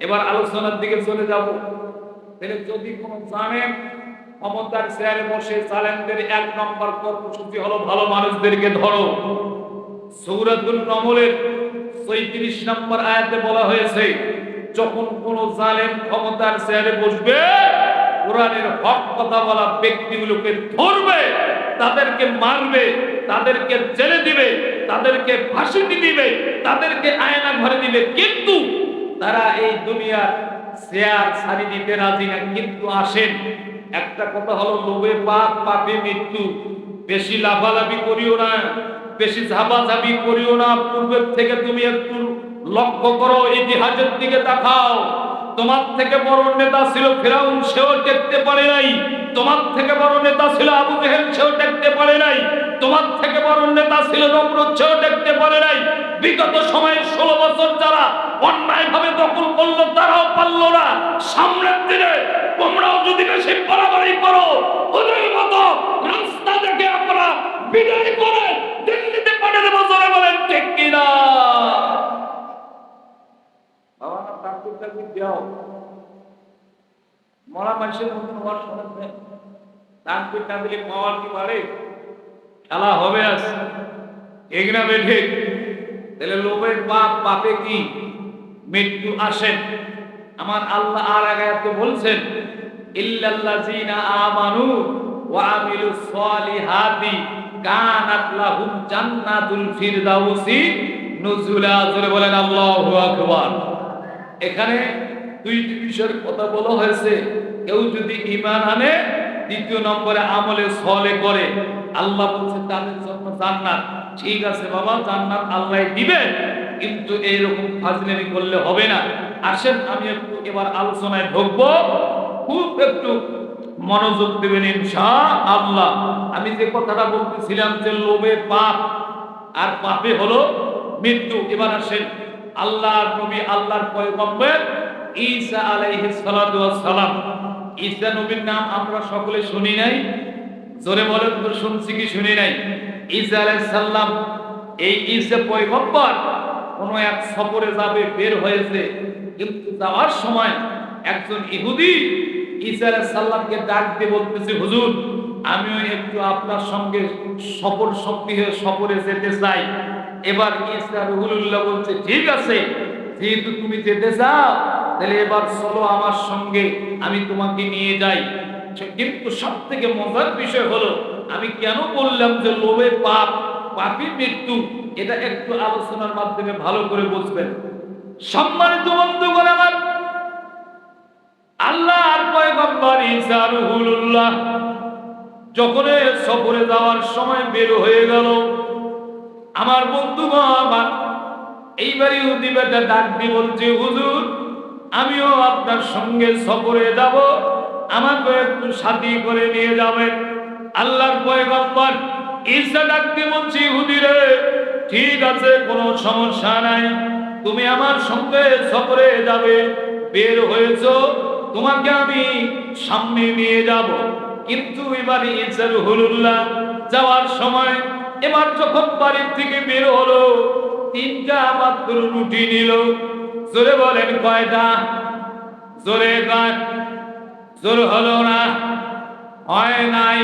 এবার আলোচনার দিকে চলে যাব। তাহলে যদি কোনো জানেন ক্ষমতার চেয়ারে বসে জালেমদের 1 নম্বর কর্মসূচি হলো ভালো মানুষদেরকে ধরো। সূরাতুন নমলের 34 নম্বর আয়াতে বলা হয়েছে যখন কোন জালেম ক্ষমতার চেয়ারে বসবে, কোরআনের হক কথা বলা ব্যক্তিগুলোকে ধরবে, তাদেরকে মারবে, তাদেরকে জেলে দিবে, তাদেরকে ফাঁসি দিবে, তাদেরকে আয়না ঘরে দিবে। কিন্তু তারা এই দুনিয়ার চেয়ার ছাড়ি দিতে রাজি না। কিন্তু আসেন, একটা কথা হলো লোভে পাপ, পাপে মৃত্যু। বেশি লাফালাফি করিও না, বেশি ঝাপাঝাপি করিও না। পূর্বের থেকে তুমি একটু লক্ষ্য করো, ইতিহাসের দিকে তাকাও। তোমার থেকে বড় নেতা ছিল ফিরাউন, সেও টেকতে পারে নাই। তোমার থেকে বড় নেতা ছিল আবু জেহেল, সেও টেকতে পারে নাই। তোমার থেকে বড় নেতা ছিল নমরুদ, সেও টেকতে পারে নাই। বিগত সময়ে 16 বছর যারা অন্যায় ভাবে দখল করলো তারাও পারলো না। সামনের দিনে তোমরাও যদি বেশি বাড়াবাড়ি করো, ওদের মতো রাস্তা দেখে আমরা বিদায় করে দিল্লিতে পাঠিয়ে দেবো। জোরে বলেন ঠিক কিনা? বাবা না তাকবীর তাকবীর দাও, মরা মানুষের মতন হওয়ার শোনেন নেই। তাকবীর না দিলে পাওয়ার কি পারে? খেলা হবে আজ, ঠিক না বেঠে? তাহলে লোভের পাপ, পাপে কি মৃত্যু আসেন। আমার আল্লাহ আর আয়াতে বলছেন ইল্লাল্লাযিনা আমানু ওয়া আমিলুস সলিহাতি কানাত লাহুম জান্নাতুল ফিরদাউসি নুজুলা। জোরে বলেন আল্লাহু আকবার। এখানে 2টি বিষয়ের কথা বলা হয়েছে। কেউ যদি ঈমান আনে, দ্বিতীয় নম্বরে আমলে সলে করে, আল্লাহ বলছে তাদের জন্য জান্নাত। ঠিক আছে বাবা, জান্নাত আল্লাহ দিবে, কিন্তু এইরকম ফাজলামি করলে হবে না। আসেন আমি একটু এবার আলোচনায় ঢুকবো, খুব একটু মনোযোগ দেবেন ইনশাআল্লাহ। আমি যে কথাটা বলতেছিলাম যে লোভে পাপ আর পাপে হলো মৃত্যু। এবার আসেন আল্লাহর নবী, আল্লাহর পয়গম্বর ঈসা আলাইহিস সালাতু ওয়াস সালাম। ঈসা নবীর নাম আমরা সকলে শুনি নাই? জোরে বলেন তো, শুনছি কি শুনি নাই? ঈসা আলাইহিস সালাম, এই ঈসা পয়গম্বর কোন এক সফরে যাবে, বের হয়েছে। কিন্তু যাওয়ার সময় একজন ইহুদি ঈসা আলাইহিস সালামকে ডাক দিয়ে বলতেছে, হুজুর আমিও একটু আপনার সঙ্গে সফরে যেতে চাই। এবার ঈসা রুহুল্লাহ বলছে, ঠিক আছে, যেহেতু তুমি যেতে চাও তাহলে এবার চলো আমার সঙ্গে, আমি তোমাকে নিয়ে যাই। কিন্তু সব থেকে মজার বিষয় হলো, আমি কেন বললাম যে লোভে পাপ, পাপই মৃত্যু, এটা একটু আলোচনার মাধ্যমে ভালো করে বুঝবেন। সম্মানিত বন্ধুগণ আমার, আল্লাহর পয়গম্বর ঈসা রুহুল্লাহ যখন সফরে যাওয়ার সময় বের হয়ে গেল, আমার বন্ধুগণ আমার, এইবার ইহুদি বেটা ডাক দিয়ে বলছে, হুজুর আমিও আপনার সঙ্গে সফরে যাব, আমাকে একটু সাথী করে নিয়ে যাবেন। আল্লাহর পয়গম্বর ঈসা ডাক দিয়ে বলছে, ইহুদি রে, ঠিক আছে, কোনো সমস্যা নাই, তুমি আমার সঙ্গে সফরে যাবে, বের হয়েছো, তোমাকে আমি সামনে নিয়ে যাব। কিন্তু এবার ঈসা রুহুল্লাহ যাওয়ার সময় এবার যখন বাড়ির থেকে বের হলো, তিনটা মাত্র রুটি নিল। জোরে বলেন কয়টা? জোরে গান, জোর হলো না, হয় নাই,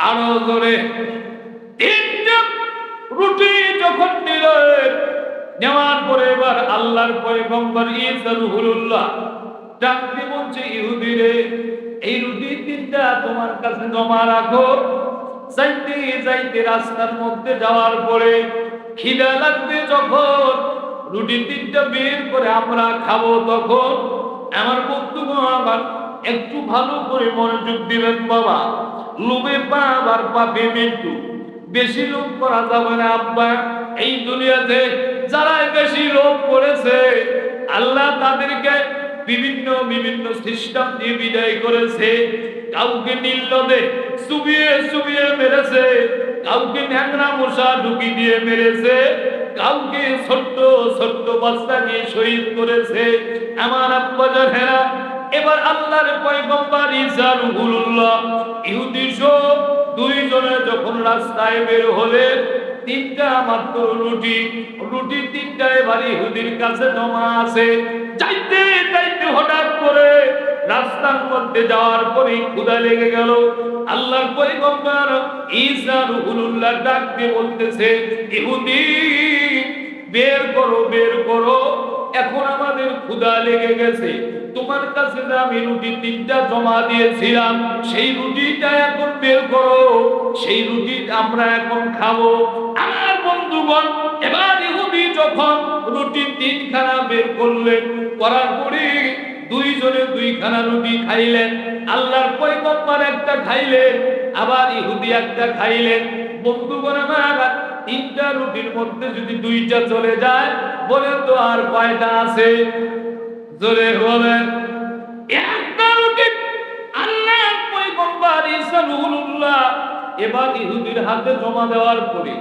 আরো জোরে। তিনটা রুটি যখন নিল, নেওয়ার পরে এবার আল্লাহর পয়গম্বর ঈসা রুহুল্লাহ ডাক দিয়ে বলছে, ইহুদি রে, এই রুটি তিনটা তোমার কাছে জমা রাখো, যাইতে যাইতে রাস্তার মধ্যে যাওয়ার পরে খিদা লাগবে, যখন রুটি তিনটা বের করে আমরা খাবো, তখন আমার বন্ধুগণ আমার একটু ভালো করে মনোযোগ দিবেন বাবা। লোভে পাপ আর পাপে মৃত্যু, বেশি লোভ করা যাবে না আব্বা। এই দুনিয়াতে যারা বেশি লোভ করেছে, আল্লাহ তাদেরকে বিভিন্ন বিভিন্ন সিস্টেম দিয়ে বিদায় করেছে। কাউকে নীলনদে চুবিয়ে চুবিয়ে মেরেছে, কাউকে ন্যাংরা মশা ঢুকি দিয়ে মেরেছে, কাউকে ছোট্ট ছোট্ট বাচ্চা নিয়ে শহীদ করেছে। আমার আব্বা জানেরা, এবার আল্লাহর পয়গম্বর ঈসা রুহুল্লাহ ইহুদি সব দুইজনে যখন রাস্তায় বের হলেন, তিনটা মাত্র রুটি, রুটি তিনটা এবার ইহুদির কাছে জমা আছে। যাইতে যাইতে হঠাৎ করে রাস্তার মধ্যে যাওয়ার পরে ক্ষুধা লেগে গেল। আল্লাহর পয়গম্বর ঈসা রুহুল্লাহ ডাক দিয়ে বলতেছে, ইহুদি বের করো, বের করো, এখন আমাদের ক্ষুধা লেগে গেছে, তোমার কাছে যে আমি রুটি তিনটা জমা দিয়েছিলাম, সেই রুটিটা এখন বের করো, সেই রুটি আমরা এখন খাবো। আমার বন্ধুগণ, এবার ইহুদি যখন রুটি তিনখানা বের করলেন, করার পরে দুইজনে দুইখানা রুটি খাইলেন। আল্লাহর পয়গম্বর একটা খাইলেন, আবার ইহুদি একটা খাইলেন। বন্ধুগণ আমার, তিনটা রুটির মধ্যে যদি দুইটা চলে যায়, বলেন তো আর কয়টা আছে? জোরে বলেন। একটা রুটি আল্লাহর পয়গম্বর ঈসা রুহুল্লাহ এবার ইহুদির হাতে জমা দেওয়ার পরে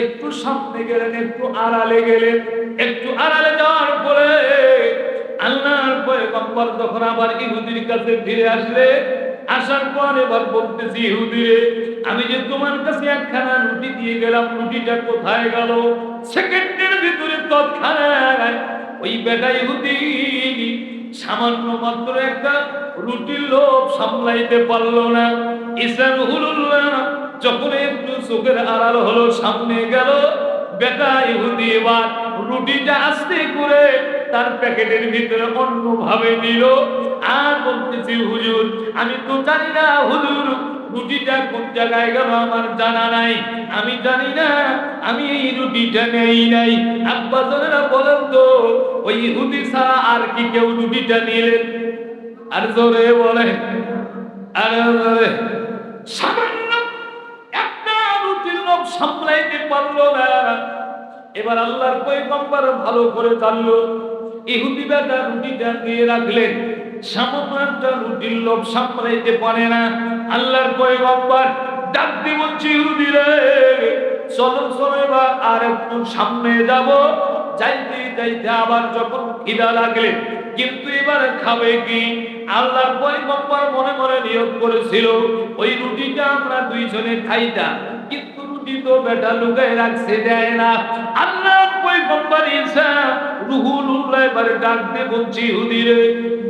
একটু সামনে গেলেন, একটু আড়ালে গেলেন। একটু আড়ালে যাওয়ার পরে আল্লাহর পয়গম্বর যখন আবার ইহুদির কাছে ফিরে আসলে, আসার পর এবার বলতেছি, ইহুদি রে, আমি যে তোমার কাছে একখানা রুটি দিয়ে গেলাম, রুটিটা কোথায় গেল? সেকেন্ডের ভিতরে তৎক্ষণাৎ ওই বেটা ইহুদি সামান্য মাত্র একটা রুটির লোভ সামলাইতে পারলো না। ঈসা রুহুল্লাহ যখন একটু চোখের আড়াল হলো, সামনে গেল, বেটা ইহুদি এবার রুটিটা আস্তে করে তার প্যাকেটের ভিতরে অন্যভাবে নিল। আর বলতেছি, হুজুর আমি তো জানি না, হুজুর রুটিটা কোন জায়গায় গেল আমার জানা নাই, আমি জানি না, আমি এই রুটিটা নেই নাই। আব্বা জানেরা বলেন তো, ওই ইহুদি ছাড়া আর কি কেউ রুটিটা নিলেন? আর জোরে বলে, আর জোরে। সামান্য একটা রুটির লোভ সামলাইতে পারলো না। এবার আল্লাহর পয়গম্বর ভালো করে জানলো, ইহুদি বেটা রুটিটা নিয়ে রাখলেন, সামান্য একটা রুটির লোভ সামলাইতে পারে না। আল্লাহর পয়গম্বর ডাক দিয়ে বলছে, ইহুদি রে, চলো চলো, এবার আর একটু সামনে যাব। যাইতে যাইতে আবার যখন খিদা লাগলে, কিন্তু এবার খাবে কি? আল্লাহর পয়গম্বর মনে মনে নিয়ত করেছিল, ওই রুটিটা আমরা দুইজনে খাইতাম, কিন্তু রুটি তো বেটা লুকায় রাখছে দেয় না। আল্লাহ পয়গম্বর ঈসা রুহুল্লাহ এবারে ডাক দিয়ে বলছি ইহুদি রে,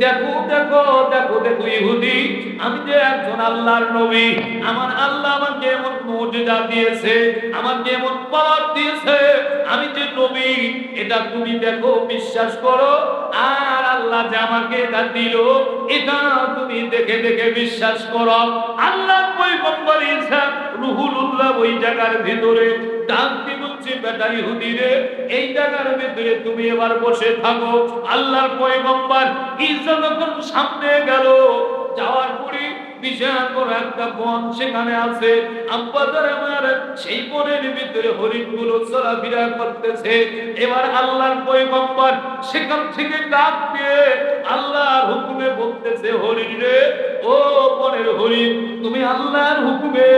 দেখো দেখো দেখো দেখো ইহুদি, আমি যে একজন আল্লাহর নবী, আমার আল্লাহ আমাকে এমন মুজিজা দিয়েছে, আমাকে এমন পাওয়ার দিয়েছে, আমি যে নবী এটা তুমি দেখো বিশ্বাস করো, আর আল্লাহ যে আমাকে এটা দিল এটা তুমি দেখে দেখে বিশ্বাস করো। আল্লাহ পয়গম্বর ঈসা রুহুল্লাহ ওই জায়গার ভিতরে ডাক দিয়ে বলছে বেটা ইহুদি রে, এই জায়গার ভিতরে তুমি এবার বসে থাকো। আল্লাহর পয়গম্বর ঈসা যখন সামনে গেল, যাওয়ার পরে বিশাল বড় একটা বন সেখানে আছে। আব্বাজার আমার সেই বনের ভিতরে হরিণগুলো চলাফেরা করতেছে। এবার আল্লাহর পয়গম্বর সেখান থেকে ডাক দিয়ে আল্লাহর হুকুমে বলতেছে হরিণ রে, ও বনের হরিণ, তুমি আল্লাহর হুকুমে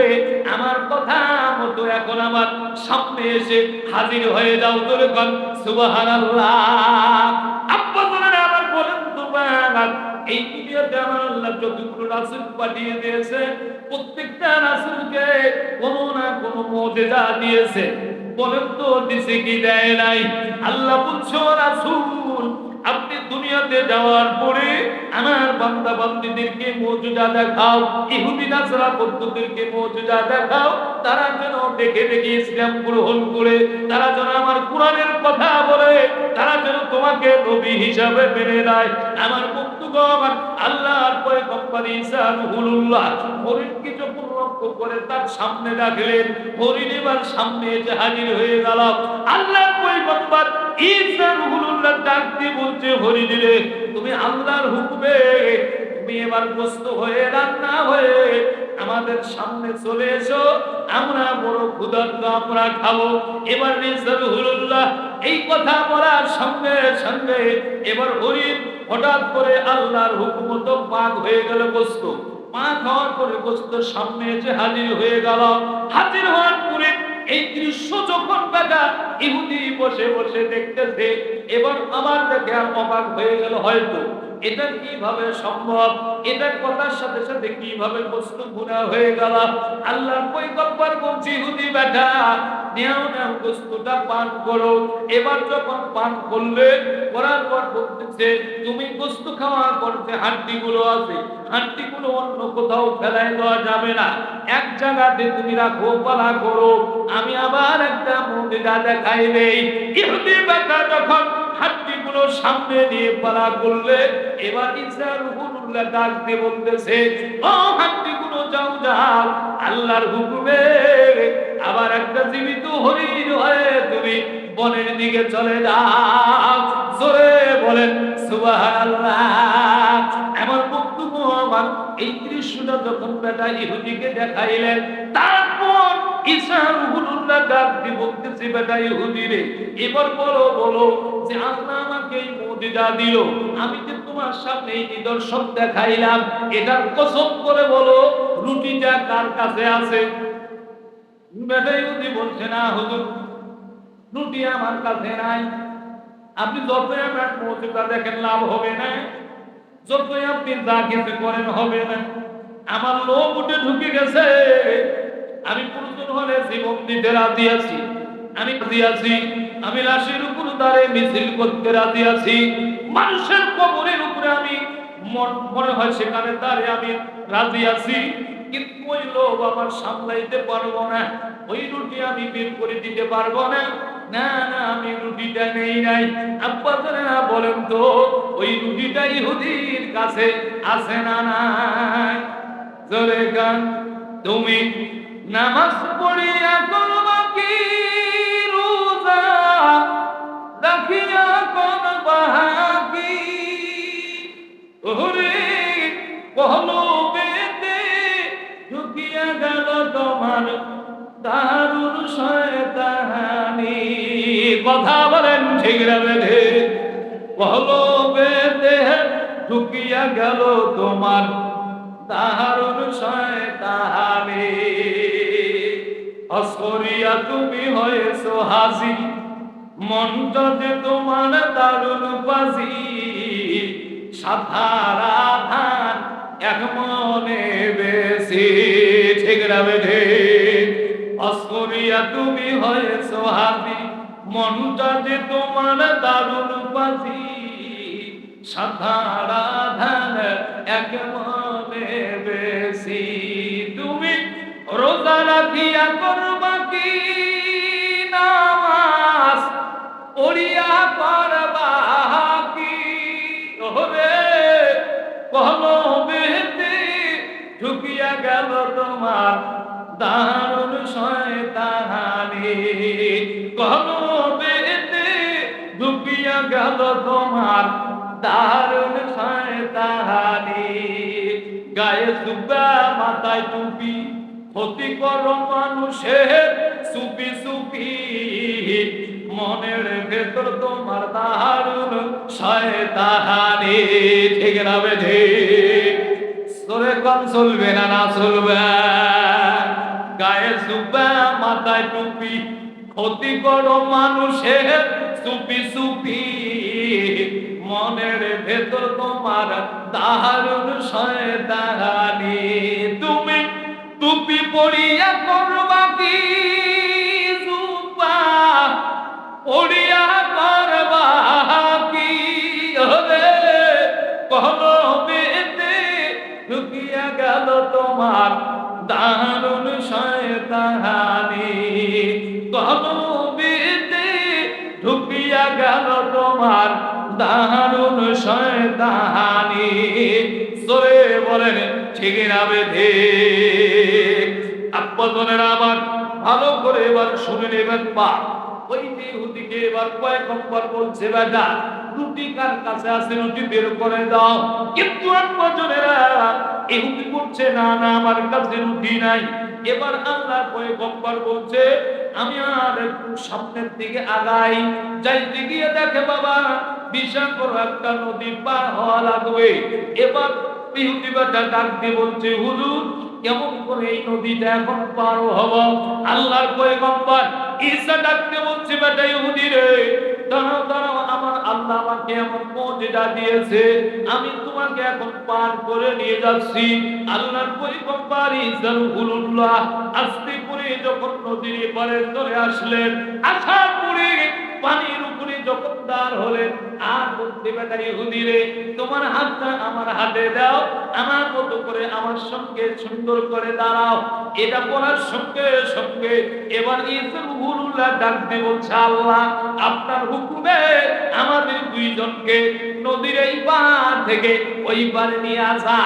আমার কথা মতো এখন আমার সামনে এসে হাজির হয়ে যাও। তোরে কোন সুবহানাল্লাহ। আব্বাজার আমার বলেন সুবহানাল্লাহ। এই দুনিয়াতে আমার আল্লাহ যতগুলো রাসূল পাঠিয়ে দিয়েছে, প্রত্যেকটা রাসূলকে কোনো না কোনো মুজিজা দিয়েছে। বলেন তো দিছে কি দেয় নাই? আল্লাহ বলছো রাসূল আপনি দুনিয়াতে যাওয়ার পরে আমার বান্দা বান্দীদেরকে মুজিজা দেখাও, ইহুদি নাসারা বৌদ্ধদেরকে মুজিজা দেখাও, তারা যেন দেখে দেখে ইসলাম গ্রহণ করে, তারা যেন আমার কোরআনের কথা বলে, তারা যেন তোমাকে নবী হিসাবে মেনে নেয়। আমার বন্ধুগণ, আল্লাহর পয়গম্বর ঈসা রুহুল্লাহ হরিণকে যখন লক্ষ্য করে তার সামনে রাখলেন, হরিণ এবার সামনে এসে হাজির হয়ে গেল। আল্লাহর পয়গম্বর ঈসা রুহুল্লাহ ডাক দিয়ে বলছে হরিণ রে, তুমি আল্লাহর হুকুমে তুমি এবার প্রস্তুত হয়ে রান্না হয়ে আমাদের সামনে চলে এসো, আমরা বড় ক্ষুধার্ত, আমরা খাবো। এবার ঈসা রুহুল্লাহ এই কথা বলার সঙ্গে সঙ্গে এবার হরিণ হঠাৎ করে আল্লাহর হুকুম মতো পাক হয়ে গেল গোস্ত। পাক হওয়ার পরে গোস্ত সামনে এসে হাজির হয়ে গেল। হাজির হওয়ার পরে এই দৃশ্য যখন বেটা ইহুদি বসে বসে দেখতেছে, এবার আমার দেখে আর অবাক হয়ে গেল, হয়তো এটা কিভাবে সম্ভব, এটা কথার সাথে সাথে কিভাবে গোস্ত গুনাহ হয়ে গেল। আল্লাহর পয়গম্বর বলছে ইহুদি বেটা নেও নেও গোস্তটা পান করো। এবার যখন পান করলে করার পর বলতেছে তুমি গোস্ত খাওয়ার পর যে হাড্ডিগুলো আছে, হাড্ডিগুলো অন্য কোথাও ফেলাই দেওয়া যাবে না, এক জায়গাতে তুমি রাখো, পালা করো, আমি আবার একটা মুজিজা দেখাই দেই। ইহুদি বেটা যখন হাড্ডিগুলো সামনে নিয়ে পালা করলে, এবার ঈসা রুহুল্লাহ ডাক দিয়ে বলতেছে ও হাড্ডিগুলো যাও যাও, আল্লাহর হুকুমে আবার একটা জীবিত হরিণ হয়ে তুমি বনের দিকে চলে যাও। জোরে বলেন সুবহানাল্লাহ। এমন বক্তব্য আমার এই দৃশ্যটা যখন বেটা ইহুদিকে দেখাইলেন, তারপর ঈসা রুহুল্লাহ ডাক দিয়ে বলতেছে বেটা ইহুদি রে, এবার বলো বলো যে আল্লাহ আমাকে এই মুজিজা দিল, আমি যে তোমার সামনে এই নিদর্শন দেখাইলাম, এটার কসম করে বলো রুটিটা কার কাছে আছে? বেটা ইহুদি বলছে না হুজুর, রুটি আমার কাছে নাই। আপনি যতই আমার মুজিজা দেখেন লাভ হবে না, যতই আপনি যা কিছু করেন হবে না। আমার লোভ উঠে ঢুকে গেছে, আমি প্রয়োজন হলে জীবন দিতে রাজি আছি, আমি রাজি আছি, আমি লাশের উপর দাঁড়িয়ে মিছিল করতে রাজি আছি, মানুষের কবরের উপরে আমি মনে হয় সেখানে দাঁড়িয়ে আমি রাজি আছি, কিন্তু ওই লোভ আমার সামলাইতে পারবো না, ওই রুটি আমি বের করে দিতে পারবো না। না না আমি রুটিটা নেই নাই। আব্বা জানেরা বলেন তো ওই রুটিটা ইহুদির কাছে আছে না নাই? জোরে গান। তুমি নামাজ পড়িয়া করবা কি রোজা রাখিয়া করবা কি, ওরে কলবেতে ঢুকিয়া গেল তোমার দারুণ শয়তানি। কথা বলেন ঠিক রে? কলবেতে ঢুকিয়া গেল তোমার দারুণ শয়তানি, অসরিয়া তুমি হয়েছো হাসি, মনটা যে তোমার দারুণ বাজি, সাধারা ধান এক মনে বেশি। ঠিক রে? করিয়া তুমি হয়েছো হাজি, মনটা যে তোমার দারুণ পাজি, সাধারা ধান এক মনে বেশি। তুমি রোজা রাখিয়া করবা কি নামাজ পড়িয়া করবা কি, ওরে কলবেতে ঢুকিয়া গেল তোমার দারুণ শয়তানি, কলবেতে ঢুকিয়া গেল তোমার দারুণ শয়তানি। গায়ে জুব্বা মাথায় টুপি, ক্ষতি করো মানুষের চুপি চুপি, মনের ভেতর তোমার দারুণ শয়তানি। ঠিক না বেঠে? তোরে কম চলবে না, না চলবে? গায়ে জুব্বা মাথায় টুপি, ক্ষতি করো মানুষের চুপি চুপি, মনের ভেতর তোমার দারুণ শয়তানি। তুমি টুপি পরিয়া করবা কি, জুব্বা পরিয়া করবা কি, ওরে কলবেতে ঢুকিয়া গেল তোমার দারুণ শয়তানি, কলবেতে ঢুকিয়া গেল তোমার দারুণ শয়তানি। জোরে বলেন ঠিক না বেঠে? আব্বাজনেরা আমার ভালো করে এবার শুনে নেবেন। পা ওই ইহুদিকে এবার পয়গম্বর বলছে, বেটা রুটি কার কাছে আছে, রুটি বের করে দাও। কিন্তু আব্বাজনেরা ইহুদি বলছে, না না আমার কাছে রুটি নাই। এবার আল্লাহর পয়গম্বর বলছে, আমি আর একটু সামনের দিকে আগাই, যাইতে গিয়ে দেখে বাবা বিশাল বড় একটা নদী পার হওয়া লাগবে। এবার ইহুদি বেটা ডাক দিয়ে বলছে, হুজুর কেমন করে এই নদীটা এখন পার হব? আল্লাহর পয়গম্বর ঈসা ডাক দিয়ে বলছে, বেটা ইহুদি রে, দাঁড়াও দাঁড়াও, আমার আল্লাহ আমাকে এমন মুজিজা দিয়েছে, আমি তোমাকে এখন পার করে নিয়ে যাচ্ছি। আল্লাহর পয়গম্বর ঈসা রূহুল্লাহ আস্তে করে যখন নদীর পারে চলে আসলেন, আসার পরে পানির উপরে যখন দাঁড় হলেন, আর বলতে, বেটা ইহুদি রে, তোমার হাতটা আমার হাতে দাও, আমার মতো করে আমার সঙ্গে সুন্দর করে দাঁড়াও। এটা বলার সঙ্গে সঙ্গে এবার ঈসা রূহুল্লাহ ডাক দিয়ে বলছে, আল্লাহ আপনার হুকুমে আমাদের দুইজনকে নদীর এই পার থেকে ওই পারে নিয়ে আসা।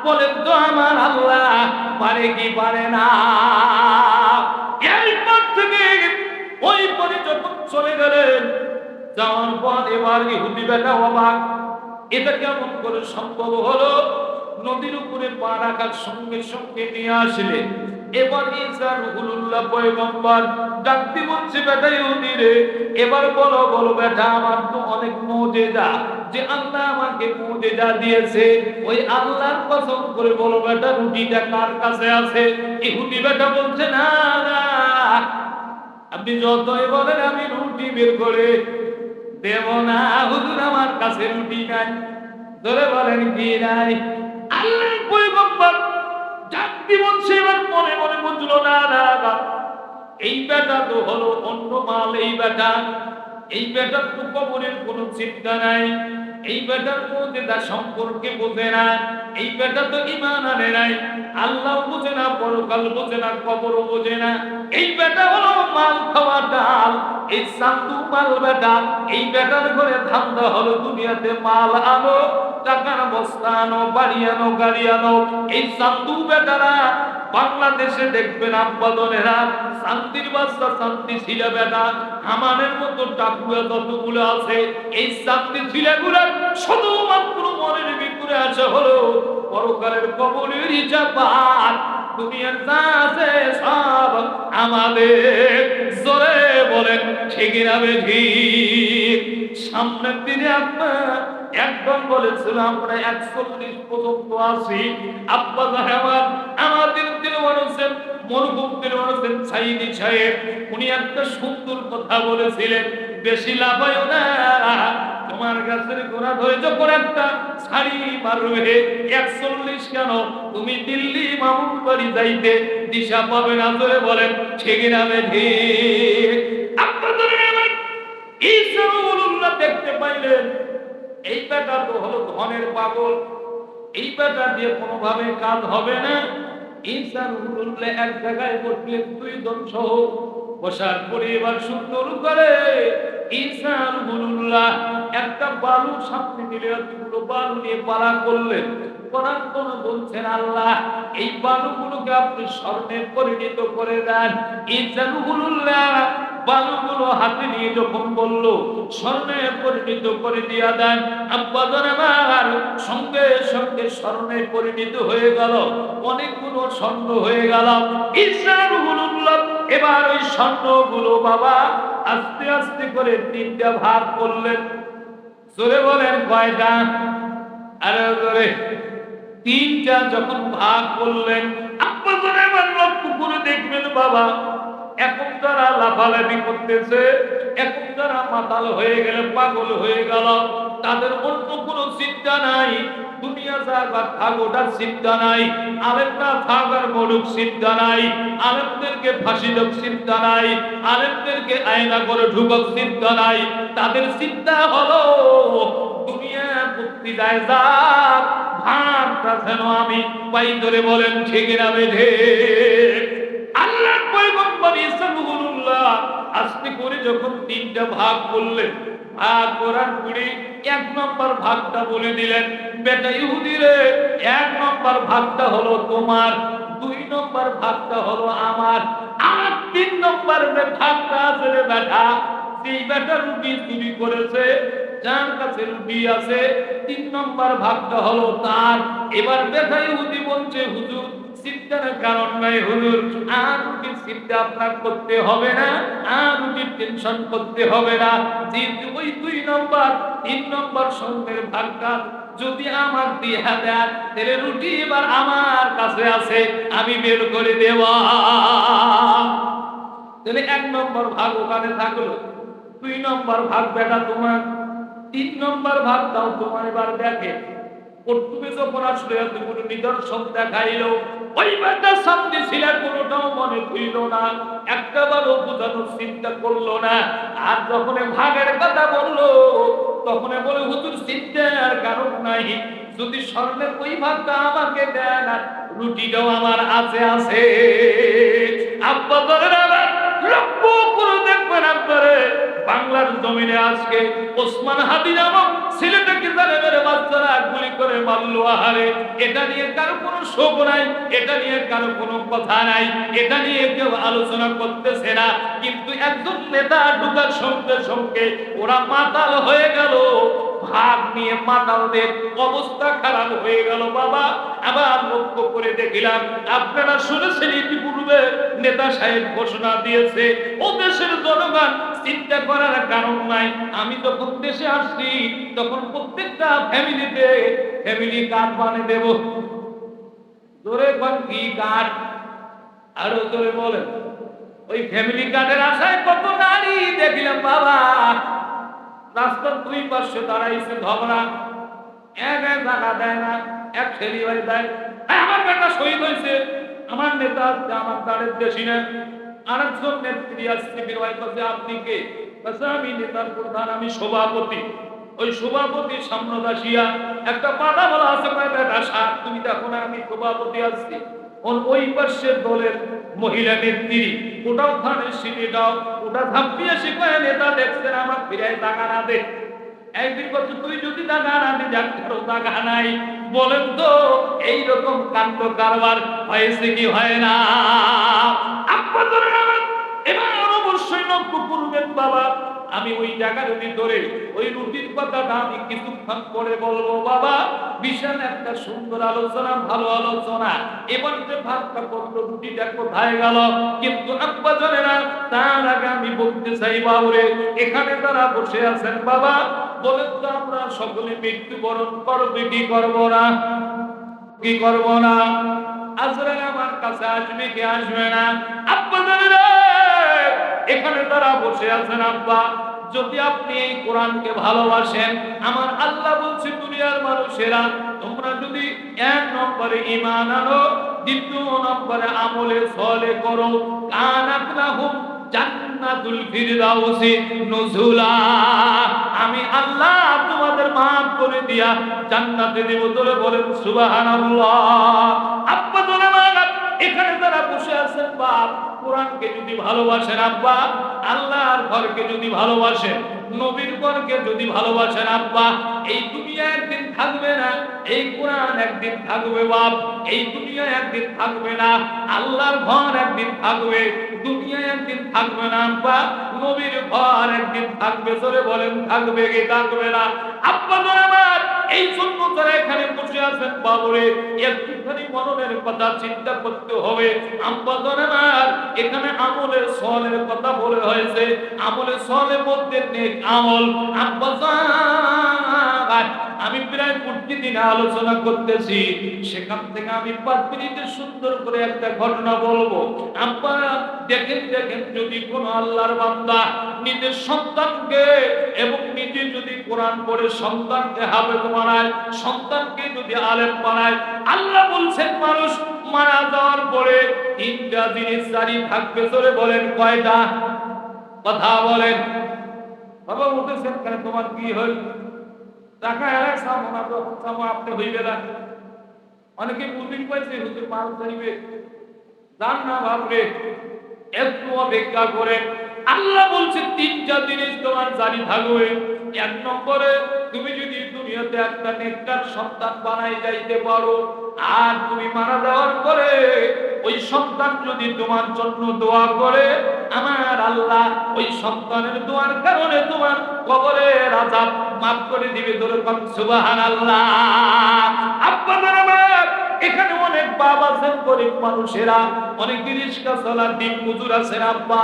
বলেন তো আমার আল্লাহ পারে কি পারে না? এই পার থেকে ওই পারে যখন চলে গেলেন, যাওয়ার পর এবার ইহুদি বেটা অবাক, এটা কেমন করে সম্ভব হলো? নদীর উপরে পা রাখার সঙ্গে সঙ্গে নিয়ে আসলে এবার ঈসা রূহুল্লাহ পয়গম্বর ডাকতে বলছে, বেটা ইহুদি রে, এবার বলো বলো বেটা, আমার তো অনেক মুজিজা, যে আল্লাহ আমাকে মুজিজা দিয়েছে, ওই আল্লাহর কসম করে বলো বেটা, রুটিটা কার কাছে আছে? ইহুদি বেটা বলছে, না না, আপনি যতই বলেন আমি রুটি বের করে দেব না, হুজুর আমার কাছে রুটি নাই। ধরে বলেন কি নাই? আল্লাহর পয়গম্বর ডাকতে বলছে, এবার মনে মনে বুঝলো, না না না, এই বেটা তো হলো অন্য মাল। এই বেটার তো কবরের কোনো চিন্তা নাই, এই বেটার মধ্যে তার সম্পর্কে বোঝে না, এই বেটা তো ঈমান আনে নাই, আল্লাহ বোঝে না, পরকাল বোঝে না, কবরও বোঝে না। এই বেটা হলো মাল খাওয়া ডাল, এই সান্দু মাল বেটা। এই বেটার ঘরে ধান্দা হলো দুনিয়াতে মাল আনো, টাকার বস্তা আনো, বাড়ি আনো, গাড়ি আনো। এই সান্দু বেটারা বাংলাদেশে দেখবেন আব্বাদনেরা, শান্তির বাচ্চা শান্তি ছিল বেটা, আমাদের মতো টাকুয়া যতগুলো আছে, এই শান্তি ছিলেগুলো শুধুমাত্র মনের ভিতরে আছে হলো পরকালের কবরের হিসাবাত। দুনিয়ার যা আছে সব আমাদের। জোরে বলেন ঠিক না বেঠিক? সামনের দিনে আপনার একদম বলেছিল আমরা 41 পর্যন্ত আছি। আব্বা জাহাবার আমাদের দিল বলেছেন, মরহুম দিল বলেছেন সাইদি সাহেব, উনি একটা সুন্দর কথা বলেছিলেন, বেশি লাফায়ও না, তোমার গাছের গোড়া ধরে যখন একটা ছাড়ি মারবে 41 কেন তুমি দিল্লি মামুন বাড়ি যাইতে দিশা পাবে না। ধরে বলেন ঠিক না ঠিক? আপনাদের ঈসা রাসূলুল্লাহ দেখতে পাইলেন এই বেটা তো হলো ধনের পাগল, এই বেটা দিয়ে কোনোভাবে কাজ হবে না। ঈসা রাসূলুল্লাহ এক জায়গায় বসলেন 2 জন সহ, বসার পরে এবার সুন্দর করে ঈসা রাসূলুল্লাহ একটা বালু সামনে নিলে এতগুলো বালু নিয়ে পালা করলেন। করার কোন বলছেন আল্লাহ এই বালুগুলোকে আপনি স্বর্ণে পরিণত করে দেন। ঈসা রাসূলুল্লাহ বালুগুলো হাতে নিয়ে যখন বলল স্বর্ণে পরিণত করে দিয়া দেন, আব্বা জান আমার সঙ্গে সঙ্গে স্বর্ণে পরিণত হয়ে গেল, অনেকগুলো স্বর্ণ হয়ে গেল। ঈসা রাসূলুল্লাহ এবার ওই স্বর্ণগুলো বাবা আস্তে আস্তে করে 3টা ভাগ করলেন। জোরে বলেন কয়টা? আরে জোরে। 3টা যখন ভাগ করলেন আব্বা জান আমার লক্ষ্য করে দেখবেন বাবা এখন যারা লাফালাফি করতেছে, এখন যারা মাতাল হয়ে গেলে পাগল হয়ে গেল, তাদের অন্য কোনো চিন্তা নাই, দুনিয়া যাবার থাকোটার চিন্তা নাই, আলেমরা থাকার মরুক চিন্তা নাই, আলেমদেরকে ফাঁসি দেব চিন্তা নাই, আলেমদেরকে আয়না করে ঢুকক চিন্তা নাই। তাদের চিন্তা হলো দুনিয়া মুক্তি দেয় যাক, ভাগটা যেন আমি পাই। ধরে বলেন ঠিক না বেঠে? আল্লাহর পয়গম্বর ঈসা রাসূলুল্লাহ আস্তে করে যখন 3টা ভাগ করলেন, ভাগ করার পরে 1 নম্বর ভাগটা বলে দিলেন, বেটা ইহুদি রে 1 নম্বর ভাগটা হলো তোমার, 2 নম্বর ভাগটা হলো আমার, আর 3 নম্বর ভাগটা আছে রে বেটা, যেই বেটা রুটি চুরি করেছে, যার কাছে রুটি আছে, 3 নম্বর ভাগটা হলো তার। এবার বেটা ইহুদি বলছে হুজুর চিন্তার কারণ নাই হুজুর, আর রুটির চিন্তা আপনার করতে হবে না, আর রুটির টেনশন করতে হবে না, যেহেতু ওই 2 নম্বর 3 নম্বর স্বর্ণের ভাগটা যদি আমার দিয়া দেন তাহলে রুটি এবার আমার কাছে আছে, আমি বের করে দেওয়া। তাহলে 1 নম্বর ভাগ ওখানে থাকলো, 2 নম্বর ভাগ বেটা তোমার, 3 নম্বর ভাগ দাও তোমার। এবার দেখে প্রথমে যখন আসলে এতগুলো নিদর্শন দেখাইল, ওই বেটা সামনে ছিল কোনোটাও মনে হইল না, একটাবারও বোঝানোর চিন্তা করলো না। আর যখন ভাগের কথা বললো তখন বলে হুজুর চিন্তার কারণ নাই, যদি স্বর্ণের ওই ভাগটা আমাকে দেন আর রুটিটাও আমার আছে আছে। আব্বা বলেন আবার লক্ষ্য করে দেখবেন আপনারে বাংলার জমিনে আজকে ওসমান হাদি নামক ছেলেটাকে জালেমের বাচ্চারা গুলি করে মারলো। আহারে, এটা নিয়ে কারো কোনো শোক নাই, এটা নিয়ে কারো কোনো কথা নাই, এটা নিয়ে কেউ আলোচনা করতেছে না। কিন্তু একজন নেতা ঢুকার সঙ্গে সঙ্গে ওরা মাতাল হয়ে গেল, ভাগ নিয়ে মাতালদের অবস্থা খারাপ হয়ে গেল। বাবা আবার লক্ষ্য করে দেখিলাম, আপনারা শুনেছেন ইতিপূর্বে নেতা সাহেব ঘোষণা দিয়েছে ও দেশের জনগণ চিন্তা করার কারণ নাই। আমি যখন দেশে আসছি তখন প্রত্যেকটা ফ্যামিলিতে ফ্যামিলি কার্ড বানিয়ে দেব। জোরে কোন কি কার্ড? আরো জোরে বলেন। ওই ফ্যামিলি কার্ডের আশায় কত নারী দেখলাম বাবা রাস্তার 2 পাশে দাঁড়াইছে ঝগড়া, এক জায়গা দেয় না, এক ছেলে ভাই দেয় আমার বেটা শহীদ হয়েছে, আমার নেতা আসছে, আমার দাঁড়ের দেশি না। আরেকজন নেত্রী আসছে, বিরোধী করছে আপনি কে? আমি নেতার প্রধান, আমি সভাপতি। ওই সভাপতি সামনে দাসিয়া একটা পাড়া বলা আছে, বেটা সাত তুমি দেখো না আমি সভাপতি আসছি। ওই পাশের দলের মহিলা নেত্রী ওটাও থানে সিনে দাও, ওটা ধাপিয়ে শিখায় নেতা দেখছেন আমার ফিরায় টাকা না দে। একদিন বলছে তুই যদি টাকা না দে যার টাকা নাই। বলেন তো এইরকম কাণ্ড কারবার হয়েছে কি হয় না? এবার অবশ্যই লক্ষ্য করবেন বাবা, আমি ওই জায়গার ভিতরে ওই রুটির কথাটা আমি কিছুক্ষণ পরে বলবো। বাবা বিশাল একটা সুন্দর আলোচনা, ভালো আলোচনা। এবার যে ভাতটা করলো রুটিটা কোথায় গেল? কিন্তু আব্বা জানে না। তার আগে আমি বলতে চাই বাবুরে, এখানে তারা বসে আছেন বাবা, বলেন তো আমরা সকলে মৃত্যুবরণ করবো কি করবো না? কি করবো না? আজরাইল আমার কাছে আসবে কি আসবে না? আব্বা জানে না। এখানে তারা বসে আছেন আব্বা, যদি আপনি এই কোরআনকে ভালোবাসেন, আমার আল্লাহ বলছে দুনিয়ার মানুষেরা তোমরা যদি এক নম্বরে ঈমান আনো, দ্বিতীয় নম্বরে আমলে সলে করো, কানাত লাহুম জান্নাতুল ফিরদাউসি নুজুলা, আমি আল্লাহ তোমাদের মাফ করে দিয়া জান্নাতে দেব। তোরে বলেন সুবহানাল্লাহ। আব্বা তোরে মানা এখানে যারা বসে আছেন বাপ, কোরআনকে যদি ভালোবাসেন আব্বা, আল্লাহর ঘরকে যদি ভালোবাসেন, নবীর ঘরকে যদি ভালোবাসেন আব্বা, এই দুনিয়া একদিন থাকবে না, এই কোরআন একদিন থাকবে বাপ, এই দুনিয়া একদিন থাকবে না, আল্লাহর ঘর একদিন থাকবে, দুনিয়া একদিন থাকবে না আব্বা, নবীর ঘর একদিন থাকবে। জোরে বলেন থাকবে কি থাকবে না? আব্বা ধরে আমার এই জন্য যারা এখানে বসে আছেন বাবুরে, একটুখানি মননের কথা চিন্তা করতে হবে। আব্বা ধরে আমার এখানে আমলের সলের কথা বলে হয়েছে, আমলের সলের মধ্যে নেক আমল। আব্বা আমি প্রায় প্রতিদিন আলোচনা করতেছি, সেখান থেকে আমি 5 মিনিটে সুন্দর করে একটা ঘটনা বলবো। আব্বা দেখেন যদি কোন আল্লাহর বান্দা নিজের সন্তানকে এবং নিজে যদি কোরআন পড়ে সন্তানকে হাফেজ বানায়, সন্তানকে যদি আলেম বানায়, আল্লাহ বলছেন মানুষ মারা যাওয়ার পরে 3টা জিনিস জারি থাকবে। জোরে বলেন কয়টা? কথা বলেন। বাবা উঠেছেন কেন? তোমার কি হল? টাকা এলাই সামনা যখন সামো আপনি হইবে না। অনেকে বুঝিং পাইছে হুজুর মাল চাইবে, জান না ভাবরে, একটু অপেক্ষা করে। আল্লাহ বলছে 3টা জিনিস তোমার জারি থাকবে। 1 নম্বরে তুমি যদি দুনিয়াতে একটা নেককার সন্তান বানাই যাইতে পারো, আর তুমি মারা যাওয়ার পরে ওই সন্তান যদি তোমার জন্য দোয়া করে, আমার আল্লাহ ওই সন্তানের দোয়ার কারণে তোমার কবরের আযাব মাফ করে দিবে। ধরে সুবহানাল্লাহ। আপনাদের আমার এখানে অনেক বাবা আছেন, গরিব মানুষেরা, অনেক রিস্কা চালার দিন মজুর আছেন আব্বা,